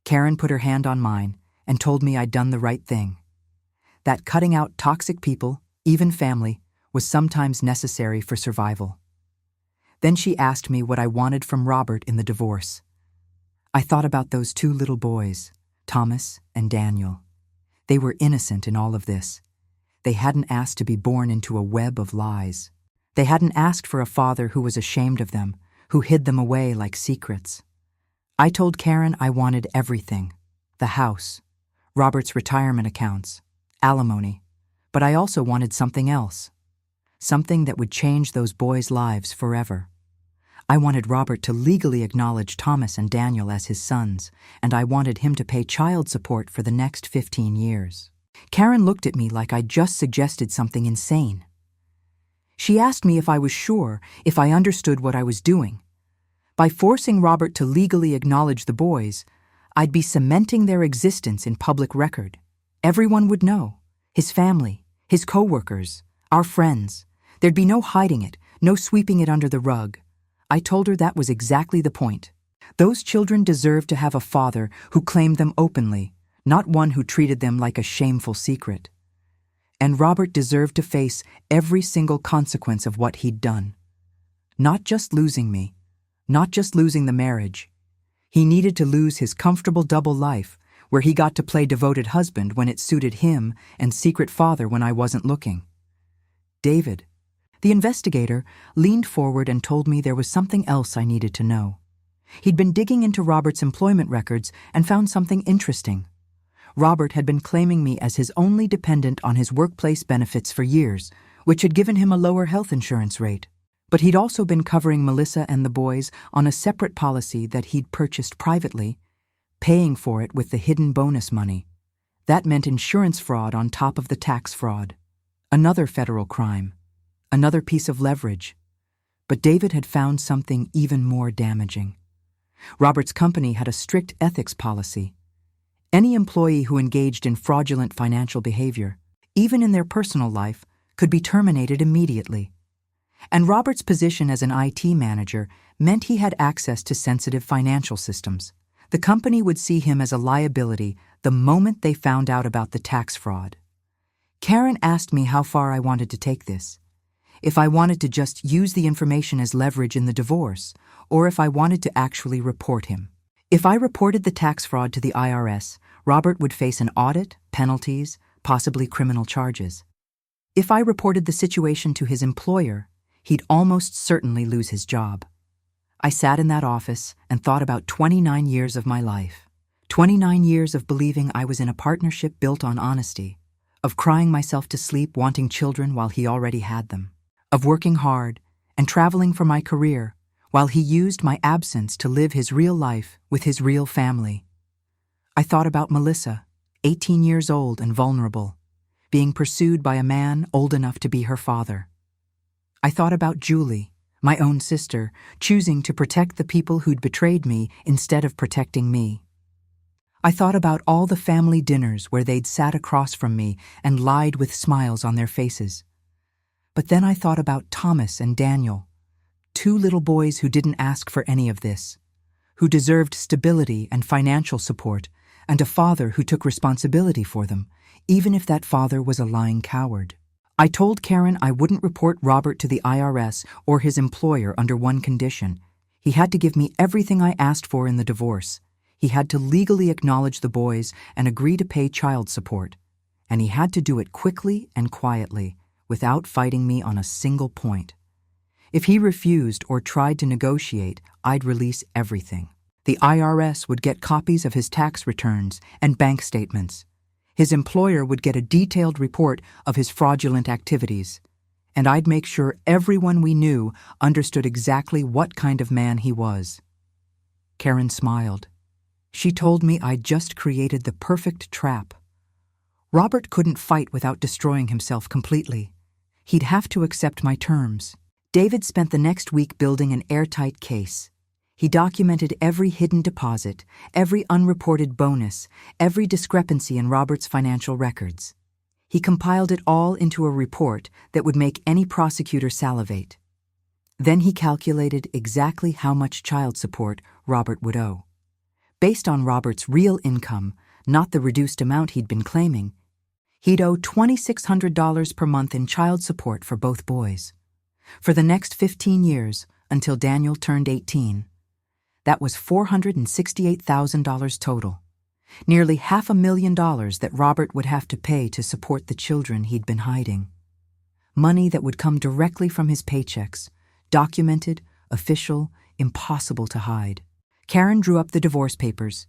Karen put her hand on mine and told me I'd done the right thing, that cutting out toxic people, even family, was sometimes necessary for survival. Then she asked me what I wanted from Robert in the divorce. I thought about those 2 little boys, Thomas and Daniel. They were innocent in all of this. They hadn't asked to be born into a web of lies. They hadn't asked for a father who was ashamed of them, who hid them away like secrets. I told Karen I wanted everything: the house, Robert's retirement accounts, alimony, but I also wanted something else, something that would change those boys' lives forever. I wanted Robert to legally acknowledge Thomas and Daniel as his sons, and I wanted him to pay child support for the next 15 years. Karen looked at me like I'd just suggested something insane. She asked me if I was sure, if I understood what I was doing. By forcing Robert to legally acknowledge the boys, I'd be cementing their existence in public record. Everyone would know. His family, his co-workers, our friends. There'd be no hiding it, no sweeping it under the rug. I told her that was exactly the point. Those children deserved to have a father who claimed them openly, not one who treated them like a shameful secret. And Robert deserved to face every single consequence of what he'd done. Not just losing me, not just losing the marriage. He needed to lose his comfortable double life, where he got to play devoted husband when it suited him and secret father when I wasn't looking. David, the investigator, leaned forward and told me there was something else I needed to know. He'd been digging into Robert's employment records and found something interesting. Robert had been claiming me as his only dependent on his workplace benefits for years, which had given him a lower health insurance rate. But he'd also been covering Melissa and the boys on a separate policy that he'd purchased privately, paying for it with the hidden bonus money. That meant insurance fraud on top of the tax fraud. Another federal crime. Another piece of leverage. But David had found something even more damaging. Robert's company had a strict ethics policy. Any employee who engaged in fraudulent financial behavior, even in their personal life, could be terminated immediately. And Robert's position as an IT manager meant he had access to sensitive financial systems. The company would see him as a liability the moment they found out about the tax fraud. Karen asked me how far I wanted to take this. If I wanted to just use the information as leverage in the divorce, or if I wanted to actually report him. If I reported the tax fraud to the IRS, Robert would face an audit, penalties, possibly criminal charges. If I reported the situation to his employer, he'd almost certainly lose his job. I sat in that office and thought about 29 years of my life. 29 years of believing I was in a partnership built on honesty, of crying myself to sleep wanting children while he already had them, of working hard and traveling for my career while he used my absence to live his real life with his real family. I thought about Melissa, 18 years old and vulnerable, being pursued by a man old enough to be her father. I thought about Julie, my own sister, choosing to protect the people who'd betrayed me instead of protecting me. I thought about all the family dinners where they'd sat across from me and lied with smiles on their faces. But then I thought about Thomas and Daniel, 2 little boys who didn't ask for any of this, who deserved stability and financial support, and a father who took responsibility for them, even if that father was a lying coward. I told Karen I wouldn't report Robert to the IRS or his employer under one condition. He had to give me everything I asked for in the divorce. He had to legally acknowledge the boys and agree to pay child support. And he had to do it quickly and quietly, without fighting me on a single point. If he refused or tried to negotiate, I'd release everything. The IRS would get copies of his tax returns and bank statements. His employer would get a detailed report of his fraudulent activities. And I'd make sure everyone we knew understood exactly what kind of man he was. Karen smiled. She told me I'd just created the perfect trap. Robert couldn't fight without destroying himself completely. He'd have to accept my terms. David spent the next week building an airtight case. He documented every hidden deposit, every unreported bonus, every discrepancy in Robert's financial records. He compiled it all into a report that would make any prosecutor salivate. Then he calculated exactly how much child support Robert would owe. Based on Robert's real income, not the reduced amount he'd been claiming, he'd owe $2,600 per month in child support for both boys. For the next 15 years, until Daniel turned 18. That was $468,000 total. Nearly $500,000 that Robert would have to pay to support the children he'd been hiding. Money that would come directly from his paychecks, documented, official, impossible to hide. Karen drew up the divorce papers.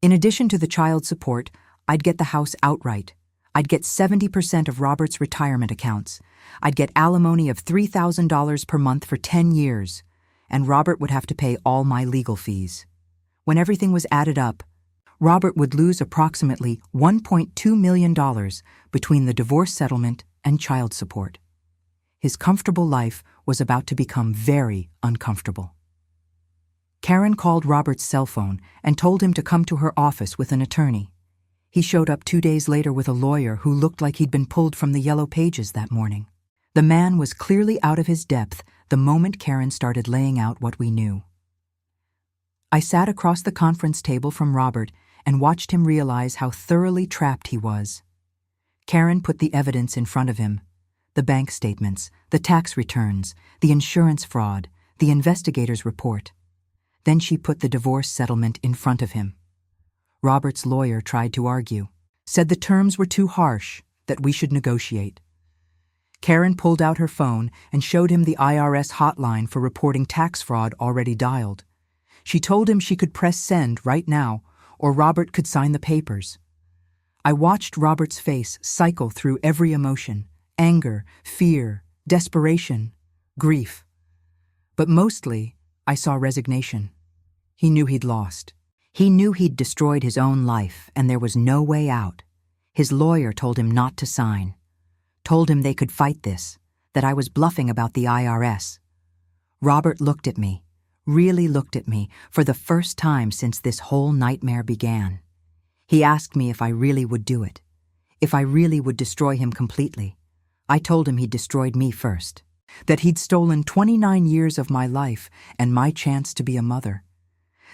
In addition to the child support, I'd get the house outright. I'd get 70% of Robert's retirement accounts. I'd get alimony of $3,000 per month for 10 years. And Robert would have to pay all my legal fees. When everything was added up, Robert would lose approximately $1.2 million between the divorce settlement and child support. His comfortable life was about to become very uncomfortable. Karen called Robert's cell phone and told him to come to her office with an attorney. He showed up 2 days later with a lawyer who looked like he'd been pulled from the yellow pages that morning. The man was clearly out of his depth the moment Karen started laying out what we knew. I sat across the conference table from Robert and watched him realize how thoroughly trapped he was. Karen put the evidence in front of him: the bank statements, the tax returns, the insurance fraud, the investigator's report. Then she put the divorce settlement in front of him. Robert's lawyer tried to argue, said the terms were too harsh, that we should negotiate. Karen pulled out her phone and showed him the IRS hotline for reporting tax fraud already dialed. She told him she could press send right now, or Robert could sign the papers. I watched Robert's face cycle through every emotion: anger, fear, desperation, grief. But mostly, I saw resignation. He knew he'd lost. He knew he'd destroyed his own life, and there was no way out. His lawyer told him not to sign. Told him they could fight this, that I was bluffing about the IRS. Robert looked at me, really looked at me, for the first time since this whole nightmare began. He asked me if I really would do it, if I really would destroy him completely. I told him he'd destroyed me first, that he'd stolen 29 years of my life and my chance to be a mother,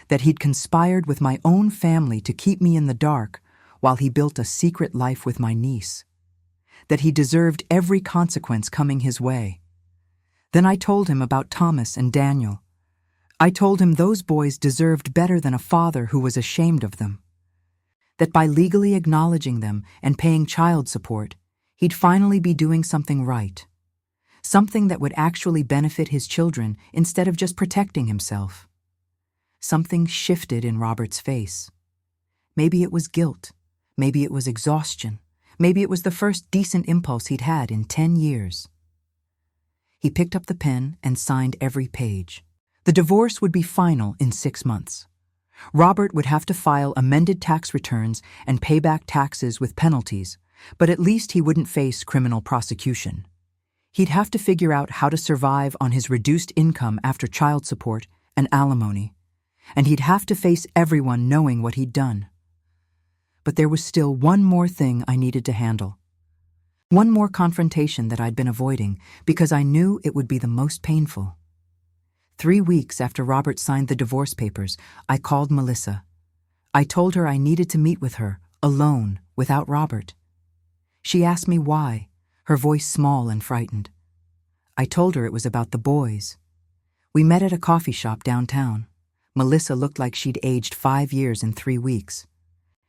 that he'd conspired with my own family to keep me in the dark while he built a secret life with my niece, that he deserved every consequence coming his way. Then I told him about Thomas and Daniel. I told him those boys deserved better than a father who was ashamed of them. That by legally acknowledging them and paying child support, he'd finally be doing something right. Something that would actually benefit his children instead of just protecting himself. Something shifted in Robert's face. Maybe it was guilt. Maybe it was exhaustion. Maybe it was the first decent impulse he'd had in 10 years. He picked up the pen and signed every page. The divorce would be final in 6 months. Robert would have to file amended tax returns and pay back taxes with penalties, but at least he wouldn't face criminal prosecution. He'd have to figure out how to survive on his reduced income after child support and alimony, and he'd have to face everyone knowing what he'd done. But there was still one more thing I needed to handle. One more confrontation that I'd been avoiding because I knew it would be the most painful. 3 weeks after Robert signed the divorce papers, I called Melissa. I told her I needed to meet with her, alone, without Robert. She asked me why, her voice small and frightened. I told her it was about the boys. We met at a coffee shop downtown. Melissa looked like she'd aged 5 years in 3 weeks.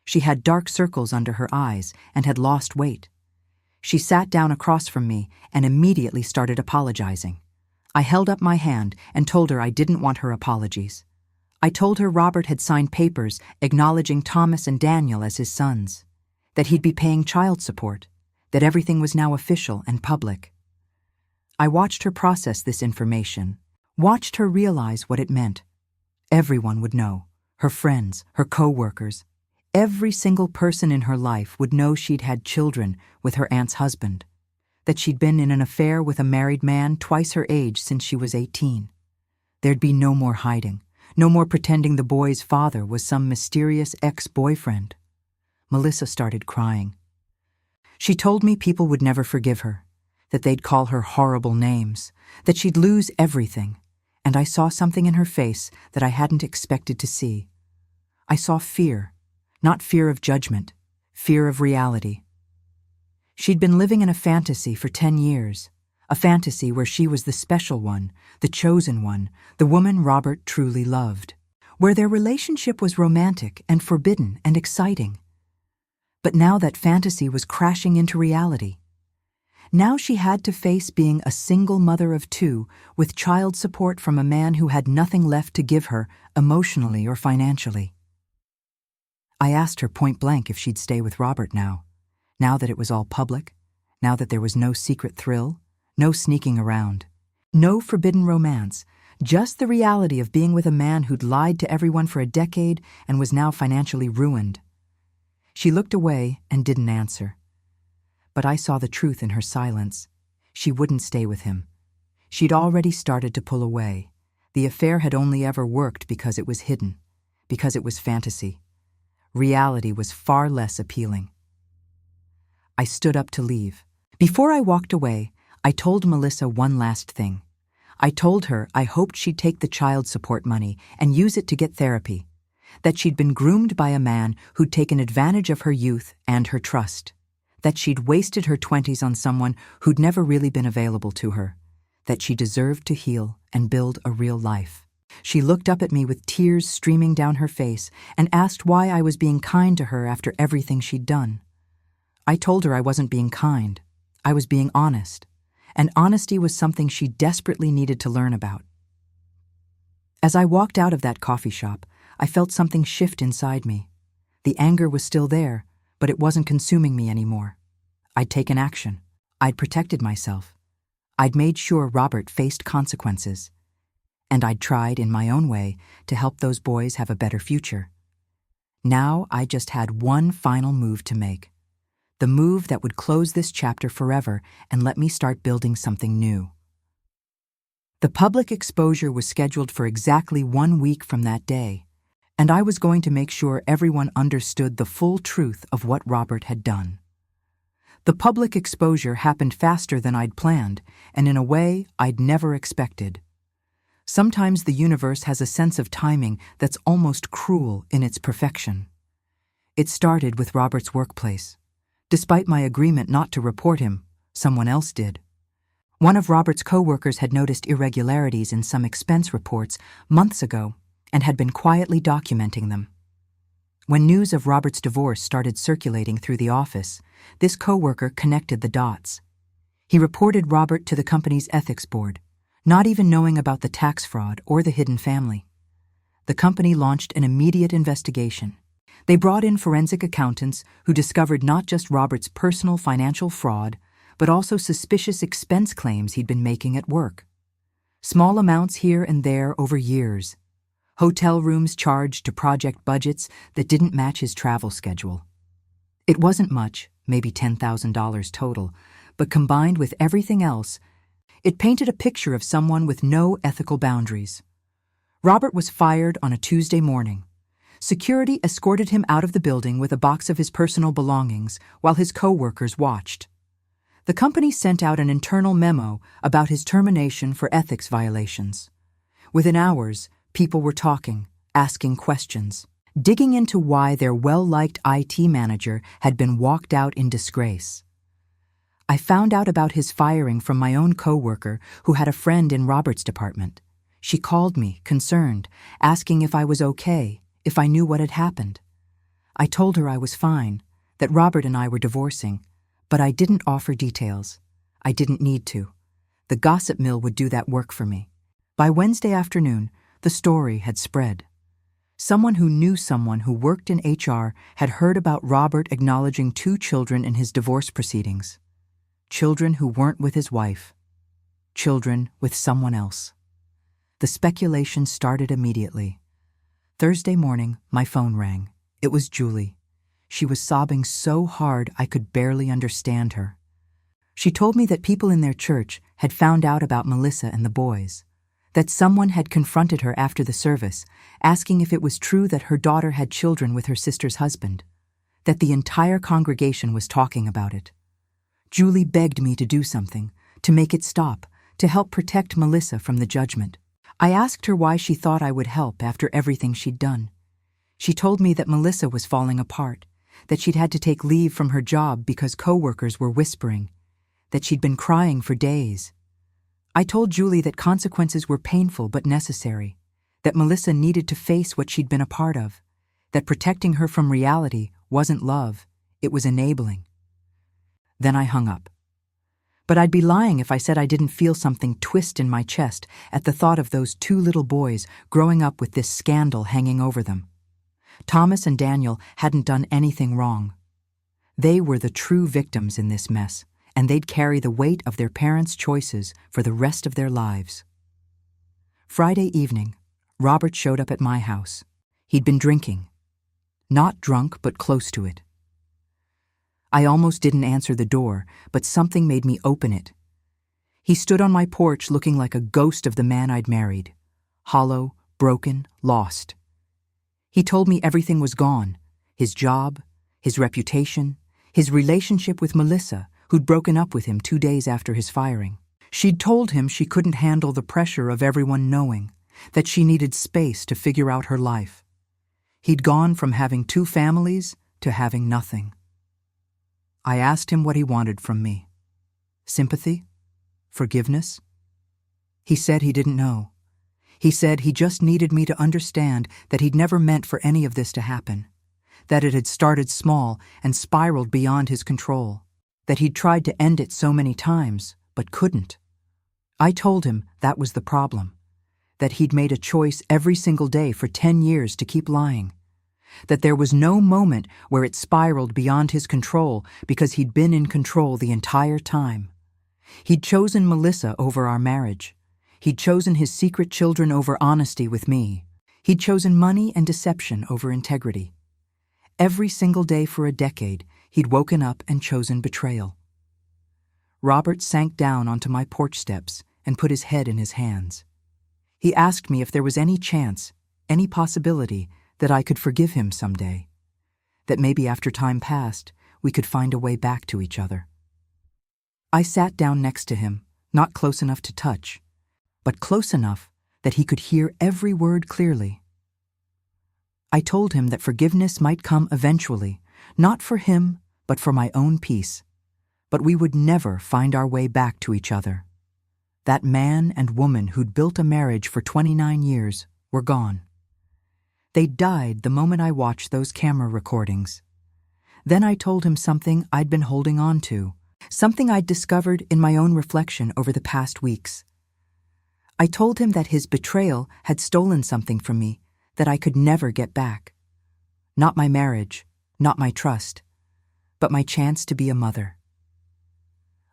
She had dark circles under her eyes and had lost weight. She sat down across from me and immediately started apologizing. I held up my hand and told her I didn't want her apologies. I told her Robert had signed papers acknowledging Thomas and Daniel as his sons, that he'd be paying child support, that everything was now official and public. I watched her process this information, watched her realize what it meant. Everyone would know, her friends, her co-workers. Every single person in her life would know she'd had children with her aunt's husband, that she'd been in an affair with a married man twice her age since she was 18. There'd be no more hiding, no more pretending the boy's father was some mysterious ex-boyfriend. Melissa started crying. She told me people would never forgive her, that they'd call her horrible names, that she'd lose everything, and I saw something in her face that I hadn't expected to see. I saw fear, not fear of judgment, fear of reality. She'd been living in a fantasy for 10 years, a fantasy where she was the special one, the chosen one, the woman Robert truly loved, where their relationship was romantic and forbidden and exciting. But now that fantasy was crashing into reality. Now she had to face being a single mother of 2 with child support from a man who had nothing left to give her emotionally or financially. I asked her point blank if she'd stay with Robert now that it was all public, now that there was no secret thrill, no sneaking around, no forbidden romance, just the reality of being with a man who'd lied to everyone for a decade and was now financially ruined. She looked away and didn't answer. But I saw the truth in her silence. She wouldn't stay with him. She'd already started to pull away. The affair had only ever worked because it was hidden, because it was fantasy. Reality was far less appealing. I stood up to leave. Before I walked away, I told Melissa one last thing. I told her I hoped she'd take the child support money and use it to get therapy, that she'd been groomed by a man who'd taken advantage of her youth and her trust, that she'd wasted her 20s on someone who'd never really been available to her, that she deserved to heal and build a real life. She looked up at me with tears streaming down her face and asked why I was being kind to her after everything she'd done. I told her I wasn't being kind. I was being honest, and honesty was something she desperately needed to learn about. As I walked out of that coffee shop, I felt something shift inside me. The anger was still there, but it wasn't consuming me anymore. I'd taken action. I'd protected myself. I'd made sure Robert faced consequences. And I'd tried, in my own way, to help those boys have a better future. Now I just had one final move to make. The move that would close this chapter forever and let me start building something new. The public exposure was scheduled for exactly 1 week from that day, and I was going to make sure everyone understood the full truth of what Robert had done. The public exposure happened faster than I'd planned, and in a way I'd never expected. Sometimes the universe has a sense of timing that's almost cruel in its perfection. It started with Robert's workplace. Despite my agreement not to report him, someone else did. One of Robert's co-workers had noticed irregularities in some expense reports months ago and had been quietly documenting them. When news of Robert's divorce started circulating through the office, this co-worker connected the dots. He reported Robert to the company's ethics board, not even knowing about the tax fraud or the hidden family. The company launched an immediate investigation. They brought in forensic accountants who discovered not just Robert's personal financial fraud, but also suspicious expense claims he'd been making at work. Small amounts here and there over years. Hotel rooms charged to project budgets that didn't match his travel schedule. It wasn't much, maybe $10,000 total, but combined with everything else, it painted a picture of someone with no ethical boundaries. Robert was fired on a Tuesday morning. Security escorted him out of the building with a box of his personal belongings while his co-workers watched. The company sent out an internal memo about his termination for ethics violations. Within hours, people were talking, asking questions, digging into why their well-liked IT manager had been walked out in disgrace. I found out about his firing from my own co-worker who had a friend in Robert's department. She called me, concerned, asking if I was okay, if I knew what had happened. I told her I was fine, that Robert and I were divorcing, but I didn't offer details. I didn't need to. The gossip mill would do that work for me. By Wednesday afternoon, the story had spread. Someone who knew someone who worked in HR had heard about Robert acknowledging 2 children in his divorce proceedings. Children who weren't with his wife. Children with someone else. The speculation started immediately. Thursday morning, my phone rang. It was Julie. She was sobbing so hard I could barely understand her. She told me that people in their church had found out about Melissa and the boys, that someone had confronted her after the service, asking if it was true that her daughter had children with her sister's husband, that the entire congregation was talking about it. Julie begged me to do something, to make it stop, to help protect Melissa from the judgment. I asked her why she thought I would help after everything she'd done. She told me that Melissa was falling apart, that she'd had to take leave from her job because co-workers were whispering, that she'd been crying for days. I told Julie that consequences were painful but necessary, that Melissa needed to face what she'd been a part of, that protecting her from reality wasn't love, it was enabling. Then I hung up. But I'd be lying if I said I didn't feel something twist in my chest at the thought of those 2 little boys growing up with this scandal hanging over them. Thomas and Daniel hadn't done anything wrong. They were the true victims in this mess, and they'd carry the weight of their parents' choices for the rest of their lives. Friday evening, Robert showed up at my house. He'd been drinking. Not drunk, but close to it. I almost didn't answer the door, but something made me open it. He stood on my porch looking like a ghost of the man I'd married. Hollow, broken, lost. He told me everything was gone. His job, his reputation, his relationship with Melissa, who'd broken up with him 2 days after his firing. She'd told him she couldn't handle the pressure of everyone knowing, that she needed space to figure out her life. He'd gone from having 2 families to having nothing. I asked him what he wanted from me. Sympathy? Forgiveness? He said he didn't know. He said he just needed me to understand that he'd never meant for any of this to happen, that it had started small and spiraled beyond his control, that he'd tried to end it so many times, but couldn't. I told him that was the problem, that he'd made a choice every single day for 10 years to keep lying, that there was no moment where it spiraled beyond his control because he'd been in control the entire time. He'd chosen Melissa over our marriage. He'd chosen his secret children over honesty with me. He'd chosen money and deception over integrity. Every single day for a decade, he'd woken up and chosen betrayal. Robert sank down onto my porch steps and put his head in his hands. He asked me if there was any chance, any possibility, that I could forgive him someday, that maybe after time passed, we could find a way back to each other. I sat down next to him, not close enough to touch, but close enough that he could hear every word clearly. I told him that forgiveness might come eventually, not for him, but for my own peace, but we would never find our way back to each other. That man and woman who'd built a marriage for 29 years were gone. They died the moment I watched those camera recordings. Then I told him something I'd been holding on to, something I'd discovered in my own reflection over the past weeks. I told him that his betrayal had stolen something from me that I could never get back. Not my marriage, not my trust, but my chance to be a mother.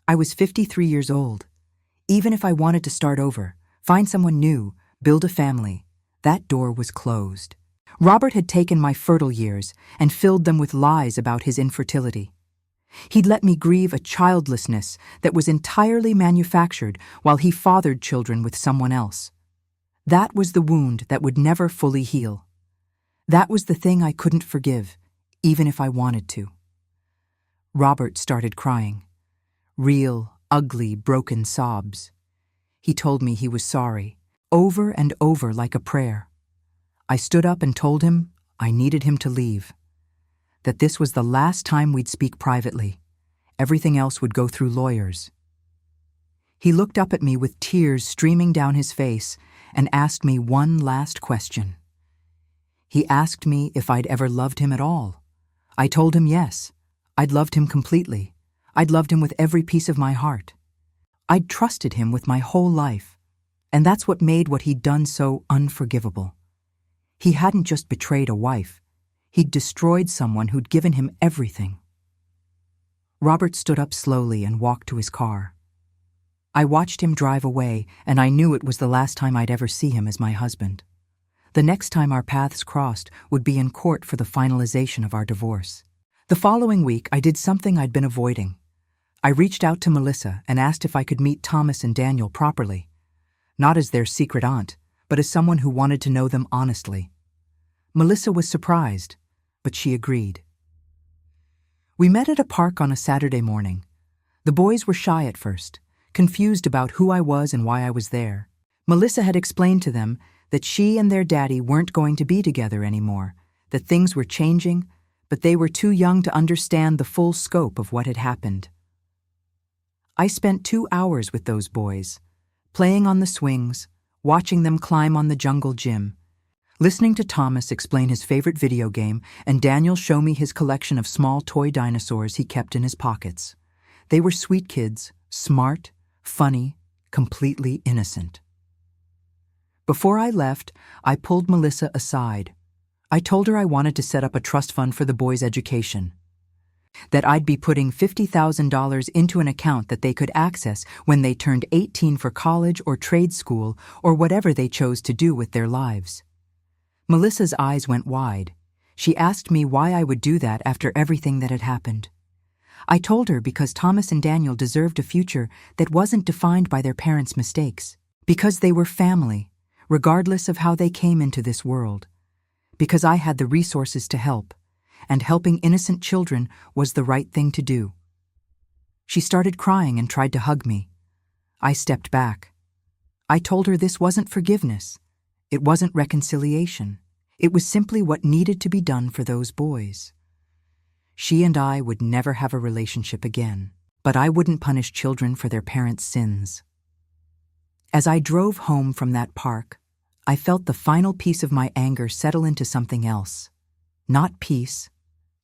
I was 53 years old. Even if I wanted to start over, find someone new, build a family, that door was closed. Robert had taken my fertile years and filled them with lies about his infertility. He'd let me grieve a childlessness that was entirely manufactured while he fathered children with someone else. That was the wound that would never fully heal. That was the thing I couldn't forgive, even if I wanted to. Robert started crying. Real, ugly, broken sobs. He told me he was sorry, over and over like a prayer. I stood up and told him I needed him to leave, that this was the last time we'd speak privately. Everything else would go through lawyers. He looked up at me with tears streaming down his face and asked me one last question. He asked me if I'd ever loved him at all. I told him yes. I'd loved him completely. I'd loved him with every piece of my heart. I'd trusted him with my whole life, and that's what made what he'd done so unforgivable. He hadn't just betrayed a wife. He'd destroyed someone who'd given him everything. Robert stood up slowly and walked to his car. I watched him drive away, and I knew it was the last time I'd ever see him as my husband. The next time our paths crossed would be in court for the finalization of our divorce. The following week, I did something I'd been avoiding. I reached out to Melissa and asked if I could meet Thomas and Daniel properly, not as their secret aunt, but as someone who wanted to know them honestly. Melissa was surprised, but she agreed. We met at a park on a Saturday morning. The boys were shy at first, confused about who I was and why I was there. Melissa had explained to them that she and their daddy weren't going to be together anymore, that things were changing, but they were too young to understand the full scope of what had happened. I spent 2 hours with those boys, playing on the swings, watching them climb on the jungle gym, listening to Thomas explain his favorite video game and Daniel show me his collection of small toy dinosaurs he kept in his pockets. They were sweet kids, smart, funny, completely innocent. Before I left, I pulled Melissa aside. I told her I wanted to set up a trust fund for the boys' education, that I'd be putting $50,000 into an account that they could access when they turned 18 for college or trade school or whatever they chose to do with their lives. Melissa's eyes went wide. She asked me why I would do that after everything that had happened. I told her because Thomas and Daniel deserved a future that wasn't defined by their parents' mistakes, because they were family, regardless of how they came into this world, because I had the resources to help, and helping innocent children was the right thing to do. She started crying and tried to hug me. I stepped back. I told her this wasn't forgiveness. It wasn't reconciliation. It was simply what needed to be done for those boys. She and I would never have a relationship again, but I wouldn't punish children for their parents' sins. As I drove home from that park, I felt the final piece of my anger settle into something else. Not peace,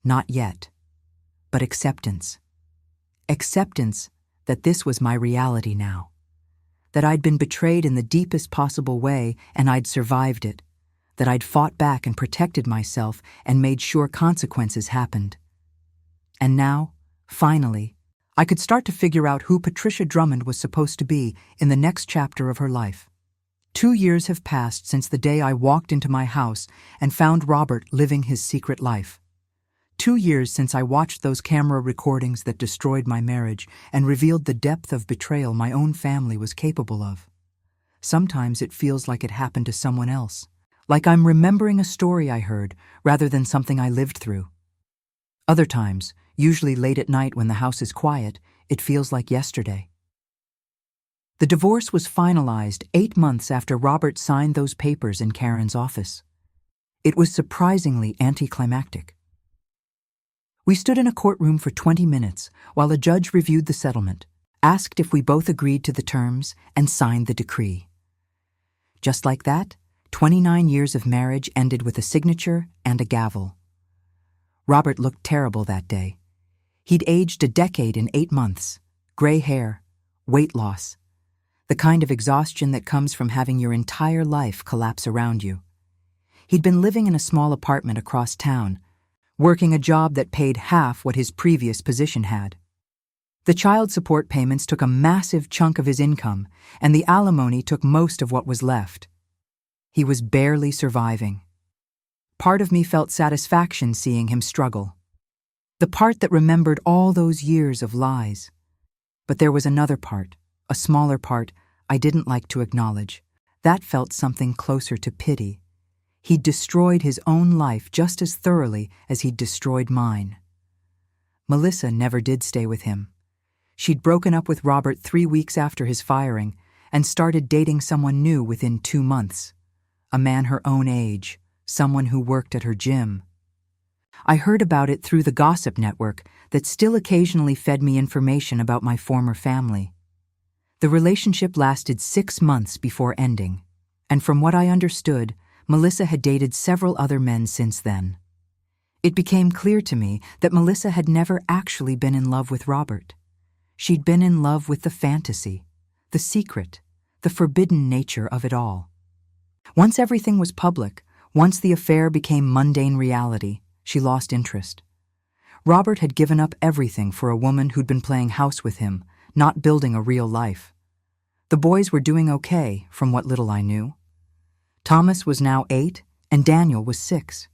not yet, but acceptance. Acceptance that this was my reality now. That I'd been betrayed in the deepest possible way and I'd survived it. That I'd fought back and protected myself and made sure consequences happened. And now, finally, I could start to figure out who Patricia Drummond was supposed to be in the next chapter of her life. 2 years have passed since the day I walked into my house and found Robert living his secret life. 2 years since I watched those camera recordings that destroyed my marriage and revealed the depth of betrayal my own family was capable of. Sometimes it feels like it happened to someone else, like I'm remembering a story I heard rather than something I lived through. Other times, usually late at night when the house is quiet, it feels like yesterday. The divorce was finalized 8 months after Robert signed those papers in Karen's office. It was surprisingly anticlimactic. We stood in a courtroom for 20 minutes while a judge reviewed the settlement, asked if we both agreed to the terms, and signed the decree. Just like that, 29 years of marriage ended with a signature and a gavel. Robert looked terrible that day. He'd aged a decade in 8 months, gray hair, weight loss, the kind of exhaustion that comes from having your entire life collapse around you. He'd been living in a small apartment across town, working a job that paid half what his previous position had. The child support payments took a massive chunk of his income, and the alimony took most of what was left. He was barely surviving. Part of me felt satisfaction seeing him struggle. The part that remembered all those years of lies. But there was another part, a smaller part I didn't like to acknowledge. That felt something closer to pity. He'd destroyed his own life just as thoroughly as he'd destroyed mine. Melissa never did stay with him. She'd broken up with Robert 3 weeks after his firing and started dating someone new within 2 months. A man her own age, someone who worked at her gym. I heard about it through the gossip network that still occasionally fed me information about my former family. The relationship lasted 6 months before ending. And from what I understood, Melissa had dated several other men since then. It became clear to me that Melissa had never actually been in love with Robert. She'd been in love with the fantasy, the secret, the forbidden nature of it all. Once everything was public, once the affair became mundane reality, she lost interest. Robert had given up everything for a woman who'd been playing house with him, not building a real life. The boys were doing okay, from what little I knew. Thomas was now 8, and Daniel was 6.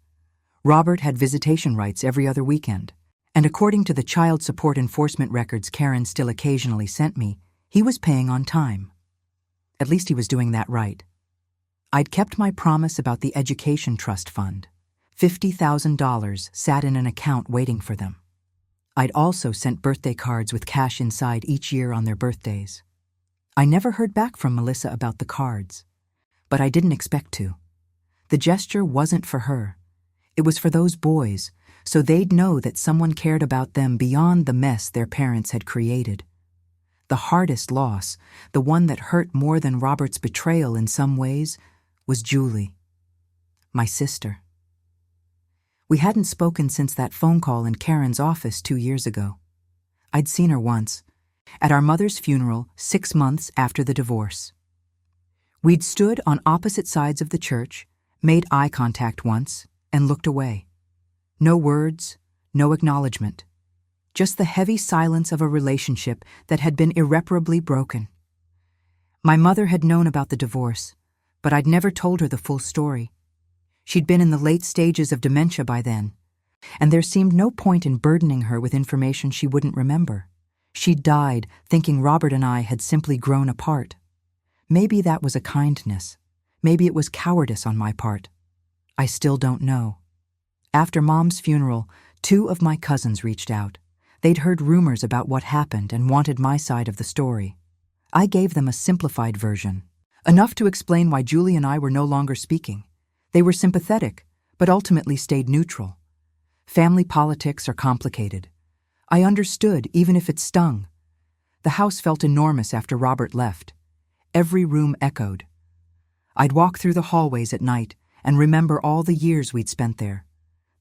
Robert had visitation rights every other weekend, and according to the child support enforcement records Karen still occasionally sent me, he was paying on time. At least he was doing that right. I'd kept my promise about the education trust fund. $50,000 sat in an account waiting for them. I'd also sent birthday cards with cash inside each year on their birthdays. I never heard back from Melissa about the cards, but I didn't expect to. The gesture wasn't for her. It was for those boys, so they'd know that someone cared about them beyond the mess their parents had created. The hardest loss, the one that hurt more than Robert's betrayal in some ways, was Julie, my sister. We hadn't spoken since that phone call in Karen's office 2 years ago. I'd seen her once, at our mother's funeral 6 months after the divorce. We'd stood on opposite sides of the church, made eye contact once, and looked away. No words, no acknowledgement. Just the heavy silence of a relationship that had been irreparably broken. My mother had known about the divorce, but I'd never told her the full story. She'd been in the late stages of dementia by then, and there seemed no point in burdening her with information she wouldn't remember. She'd died thinking Robert and I had simply grown apart. Maybe that was a kindness. Maybe it was cowardice on my part. I still don't know. After Mom's funeral, 2 of my cousins reached out. They'd heard rumors about what happened and wanted my side of the story. I gave them a simplified version, enough to explain why Julie and I were no longer speaking. They were sympathetic, but ultimately stayed neutral. Family politics are complicated. I understood, even if it stung. The house felt enormous after Robert left. Every room echoed. I'd walk through the hallways at night and remember all the years we'd spent there.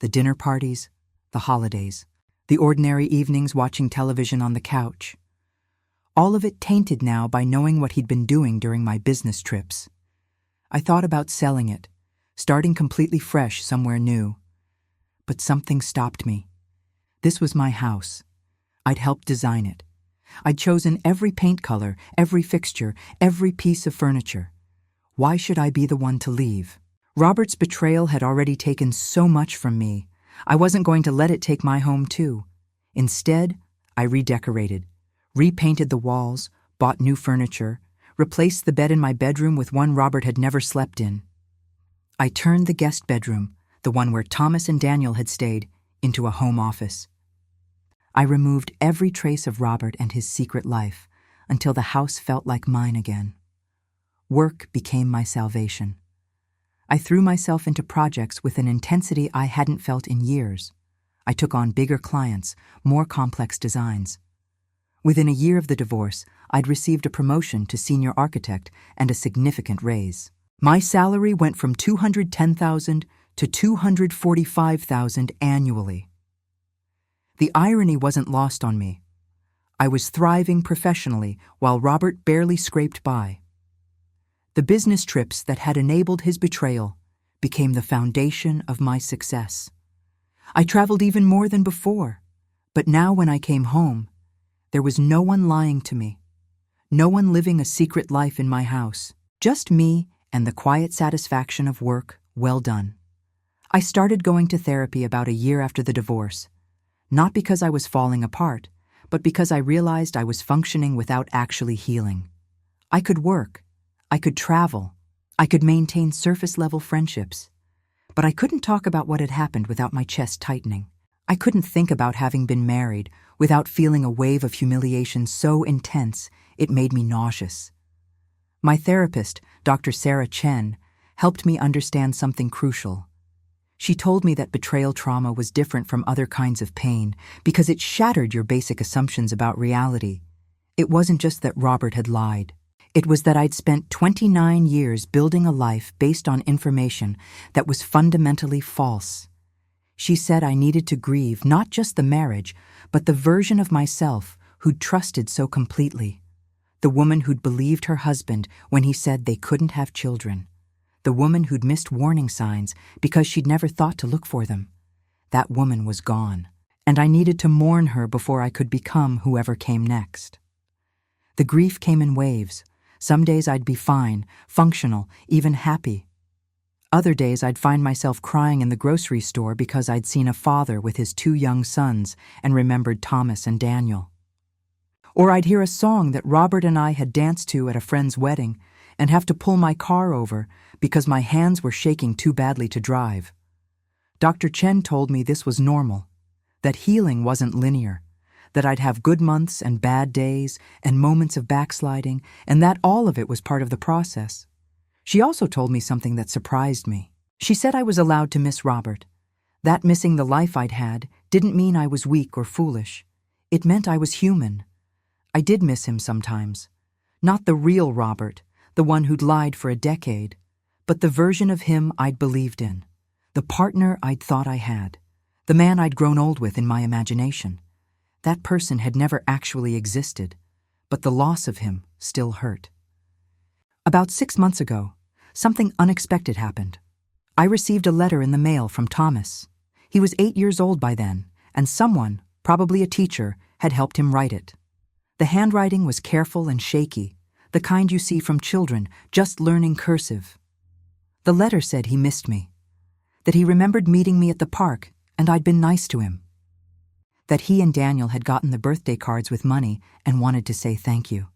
The dinner parties, the holidays, the ordinary evenings watching television on the couch. All of it tainted now by knowing what he'd been doing during my business trips. I thought about selling it, starting completely fresh somewhere new. But something stopped me. This was my house. I'd helped design it. I'd chosen every paint color, every fixture, every piece of furniture. Why should I be the one to leave? Robert's betrayal had already taken so much from me. I wasn't going to let it take my home too. Instead, I redecorated, repainted the walls, bought new furniture, replaced the bed in my bedroom with one Robert had never slept in. I turned the guest bedroom, the one where Thomas and Daniel had stayed, into a home office. I removed every trace of Robert and his secret life until the house felt like mine again. Work became my salvation. I threw myself into projects with an intensity I hadn't felt in years. I took on bigger clients, more complex designs. Within a year of the divorce, I'd received a promotion to senior architect and a significant raise. My salary went from $210,000 to $245,000 annually. The irony wasn't lost on me. I was thriving professionally while Robert barely scraped by. The business trips that had enabled his betrayal became the foundation of my success. I traveled even more than before, but now when I came home, there was no one lying to me, no one living a secret life in my house, just me and the quiet satisfaction of work well done. I started going to therapy about a year after the divorce, not because I was falling apart, but because I realized I was functioning without actually healing. I could work, I could travel, I could maintain surface-level friendships, but I couldn't talk about what had happened without my chest tightening. I couldn't think about having been married without feeling a wave of humiliation so intense it made me nauseous. My therapist, Dr. Sarah Chen, helped me understand something crucial. She told me that betrayal trauma was different from other kinds of pain because it shattered your basic assumptions about reality. It wasn't just that Robert had lied. It was that I'd spent 29 years building a life based on information that was fundamentally false. She said I needed to grieve not just the marriage, but the version of myself who'd trusted so completely. The woman who'd believed her husband when he said they couldn't have children. The woman who'd missed warning signs because she'd never thought to look for them. That woman was gone, and I needed to mourn her before I could become whoever came next. The grief came in waves. Some days I'd be fine, functional, even happy. Other days I'd find myself crying in the grocery store because I'd seen a father with his 2 young sons and remembered Thomas and Daniel. Or I'd hear a song that Robert and I had danced to at a friend's wedding and have to pull my car over because my hands were shaking too badly to drive. Dr. Chen told me this was normal, that healing wasn't linear, that I'd have good months and bad days and moments of backsliding, and that all of it was part of the process. She also told me something that surprised me. She said I was allowed to miss Robert. That missing the life I'd had didn't mean I was weak or foolish. It meant I was human. I did miss him sometimes. Not the real Robert, the one who'd lied for a decade, but the version of him I'd believed in, the partner I'd thought I had, the man I'd grown old with in my imagination. That person had never actually existed, but the loss of him still hurt. About 6 months ago, something unexpected happened. I received a letter in the mail from Thomas. He was 8 years old by then, and someone, probably a teacher, had helped him write it. The handwriting was careful and shaky, the kind you see from children just learning cursive. The letter said he missed me, that he remembered meeting me at the park and I'd been nice to him, that he and Daniel had gotten the birthday cards with money and wanted to say thank you.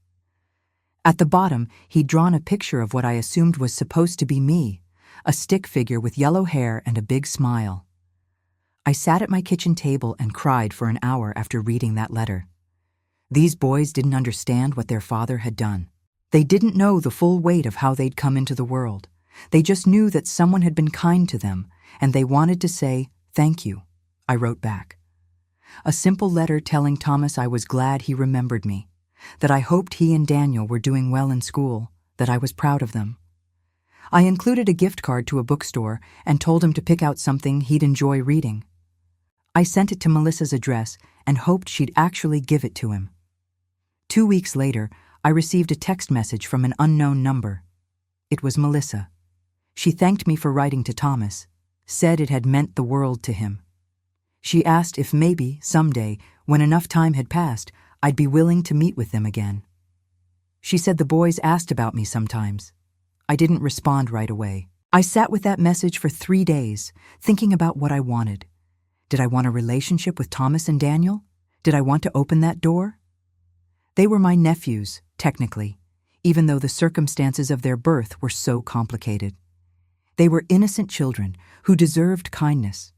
At the bottom, he'd drawn a picture of what I assumed was supposed to be me, a stick figure with yellow hair and a big smile. I sat at my kitchen table and cried for an hour after reading that letter. These boys didn't understand what their father had done. They didn't know the full weight of how they'd come into the world. They just knew that someone had been kind to them, and they wanted to say, "Thank you," I wrote back. A simple letter telling Thomas I was glad he remembered me, that I hoped he and Daniel were doing well in school, that I was proud of them. I included a gift card to a bookstore and told him to pick out something he'd enjoy reading. I sent it to Melissa's address and hoped she'd actually give it to him. 2 weeks later, I received a text message from an unknown number. It was Melissa. She thanked me for writing to Thomas, said it had meant the world to him. She asked if maybe, someday, when enough time had passed, I'd be willing to meet with them again. She said the boys asked about me sometimes. I didn't respond right away. I sat with that message for 3 days, thinking about what I wanted. Did I want a relationship with Thomas and Daniel? Did I want to open that door? They were my nephews, technically, even though the circumstances of their birth were so complicated. They were innocent children who deserved kindness.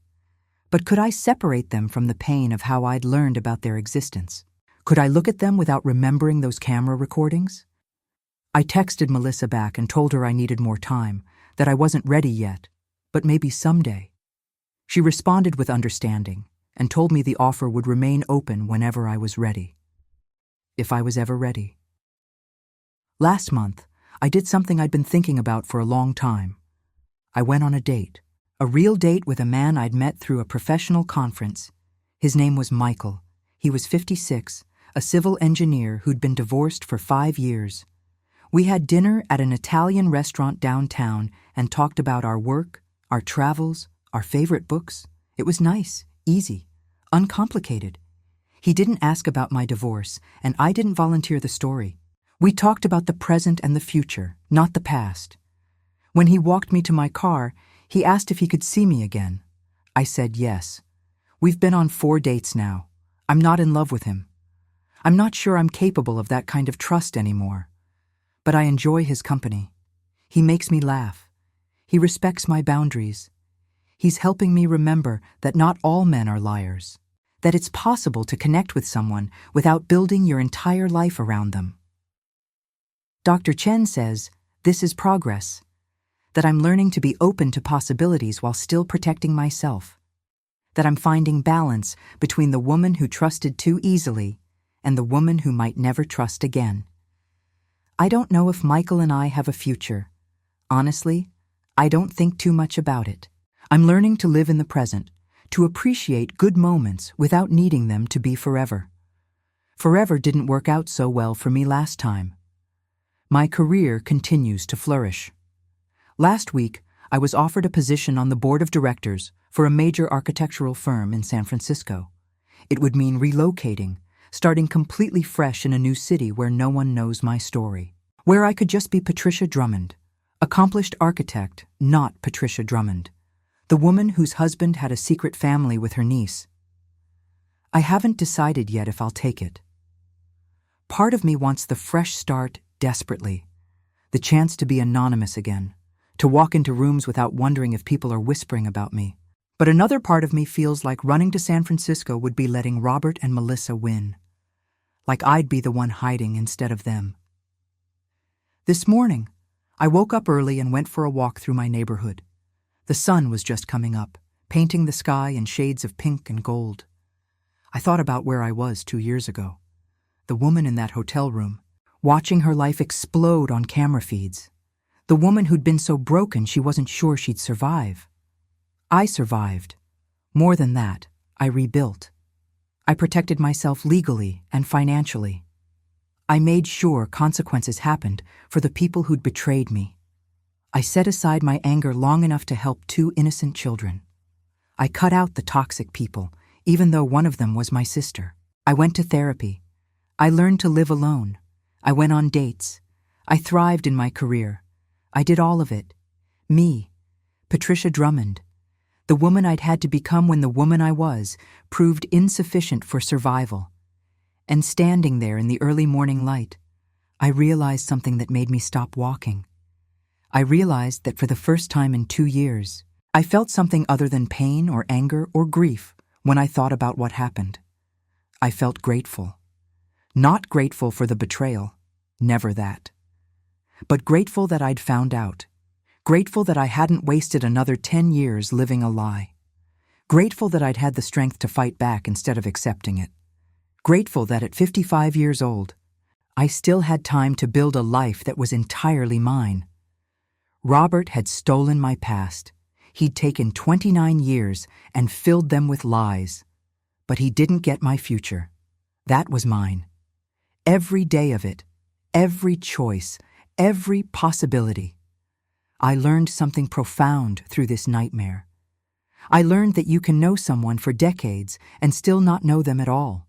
But could I separate them from the pain of how I'd learned about their existence? Could I look at them without remembering those camera recordings? I texted Melissa back and told her I needed more time, that I wasn't ready yet, but maybe someday. She responded with understanding and told me the offer would remain open whenever I was ready. If I was ever ready. Last month, I did something I'd been thinking about for a long time. I went on a date, a real date with a man I'd met through a professional conference. His name was Michael. He was 56, a civil engineer who'd been divorced for 5 years. We had dinner at an Italian restaurant downtown and talked about our work, our travels, our favorite books. It was nice, easy, uncomplicated. He didn't ask about my divorce, and I didn't volunteer the story. We talked about the present and the future, not the past. When he walked me to my car, he asked if he could see me again. I said yes. We've been on 4 dates now. I'm not in love with him. I'm not sure I'm capable of that kind of trust anymore. But I enjoy his company. He makes me laugh. He respects my boundaries. He's helping me remember that not all men are liars, that it's possible to connect with someone without building your entire life around them. Dr. Chen says, this is progress, that I'm learning to be open to possibilities while still protecting myself, that I'm finding balance between the woman who trusted too easily and the woman who might never trust again. I don't know if Michael and I have a future. Honestly, I don't think too much about it. I'm learning to live in the present, to appreciate good moments without needing them to be forever. Forever didn't work out so well for me last time. My career continues to flourish. Last week, I was offered a position on the board of directors for a major architectural firm in San Francisco. It would mean relocating, starting completely fresh in a new city where no one knows my story. Where I could just be Patricia Drummond, accomplished architect, not Patricia Drummond, the woman whose husband had a secret family with her niece. I haven't decided yet if I'll take it. Part of me wants the fresh start desperately, the chance to be anonymous again, to walk into rooms without wondering if people are whispering about me. But another part of me feels like running to San Francisco would be letting Robert and Melissa win. Like I'd be the one hiding instead of them. This morning, I woke up early and went for a walk through my neighborhood. The sun was just coming up, painting the sky in shades of pink and gold. I thought about where I was 2 years ago. The woman in that hotel room, watching her life explode on camera feeds. The woman who'd been so broken she wasn't sure she'd survive. I survived. More than that, I rebuilt. I protected myself legally and financially. I made sure consequences happened for the people who'd betrayed me. I set aside my anger long enough to help 2 innocent children. I cut out the toxic people, even though one of them was my sister. I went to therapy. I learned to live alone. I went on dates. I thrived in my career. I did all of it. Me, Patricia Drummond, the woman I'd had to become when the woman I was proved insufficient for survival. And standing there in the early morning light, I realized something that made me stop walking. I realized that for the first time in 2 years, I felt something other than pain or anger or grief when I thought about what happened. I felt grateful. Not grateful for the betrayal, never that. But grateful that I'd found out. Grateful that I hadn't wasted another 10 years living a lie. Grateful that I'd had the strength to fight back instead of accepting it. Grateful that at 55 years old, I still had time to build a life that was entirely mine. Robert had stolen my past. He'd taken 29 years and filled them with lies. But he didn't get my future. That was mine. Every day of it, every choice, every possibility. I learned something profound through this nightmare. I learned that you can know someone for decades and still not know them at all.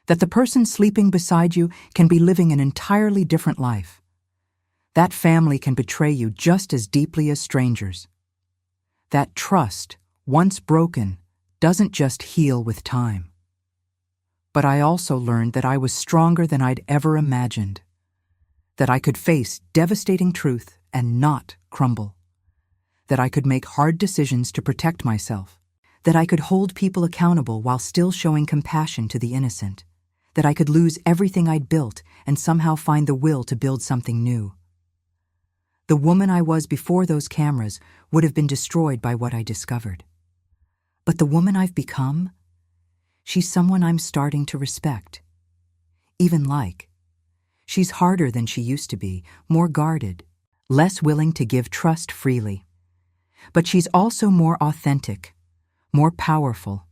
That the person sleeping beside you can be living an entirely different life. That family can betray you just as deeply as strangers. That trust, once broken, doesn't just heal with time. But I also learned that I was stronger than I'd ever imagined. That I could face devastating truth and not crumble. That I could make hard decisions to protect myself. That I could hold people accountable while still showing compassion to the innocent. That I could lose everything I'd built and somehow find the will to build something new. The woman I was before those cameras would have been destroyed by what I discovered. But the woman I've become, she's someone I'm starting to respect. Even like. She's harder than she used to be, more guarded, less willing to give trust freely. But she's also more authentic, more powerful,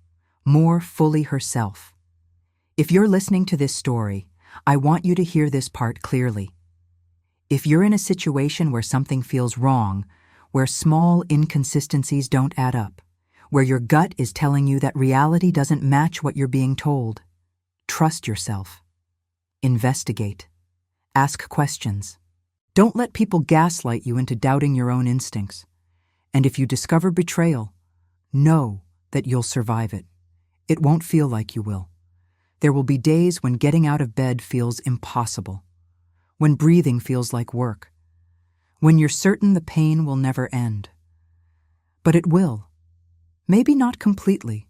more fully herself. If you're listening to this story, I want you to hear this part clearly. If you're in a situation where something feels wrong, where small inconsistencies don't add up, where your gut is telling you that reality doesn't match what you're being told, trust yourself. Investigate. Ask questions. Don't let people gaslight you into doubting your own instincts. And if you discover betrayal, know that you'll survive it. It won't feel like you will. There will be days when getting out of bed feels impossible, when breathing feels like work, when you're certain the pain will never end. But it will. Maybe not completely,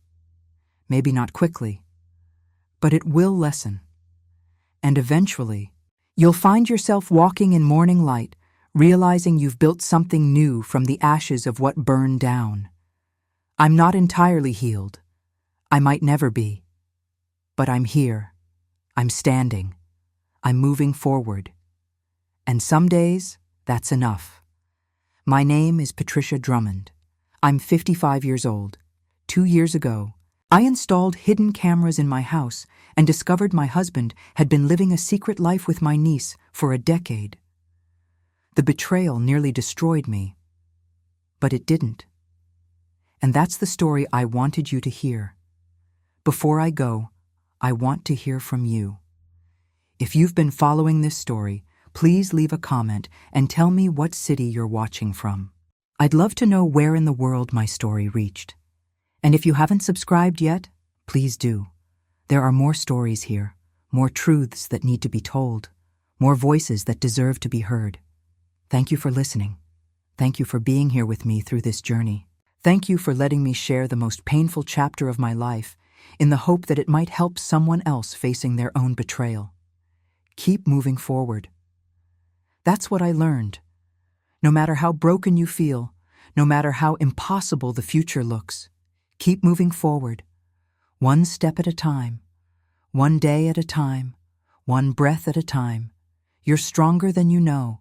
maybe not quickly, but it will lessen. And eventually, you'll find yourself walking in morning light, realizing you've built something new from the ashes of what burned down. I'm not entirely healed. I might never be. But I'm here. I'm standing. I'm moving forward. And some days, that's enough. My name is Patricia Drummond. I'm 55 years old. 2 years ago, I installed hidden cameras in my house and discovered my husband had been living a secret life with my niece for a decade. The betrayal nearly destroyed me, but it didn't. And that's the story I wanted you to hear. Before I go, I want to hear from you. If you've been following this story, please leave a comment and tell me what city you're watching from. I'd love to know where in the world my story reached. And if you haven't subscribed yet, please do. There are more stories here, more truths that need to be told, more voices that deserve to be heard. Thank you for listening. Thank you for being here with me through this journey. Thank you for letting me share the most painful chapter of my life in the hope that it might help someone else facing their own betrayal. Keep moving forward. That's what I learned. No matter how broken you feel, no matter how impossible the future looks, keep moving forward. One step at a time, one day at a time, one breath at a time. You're stronger than you know,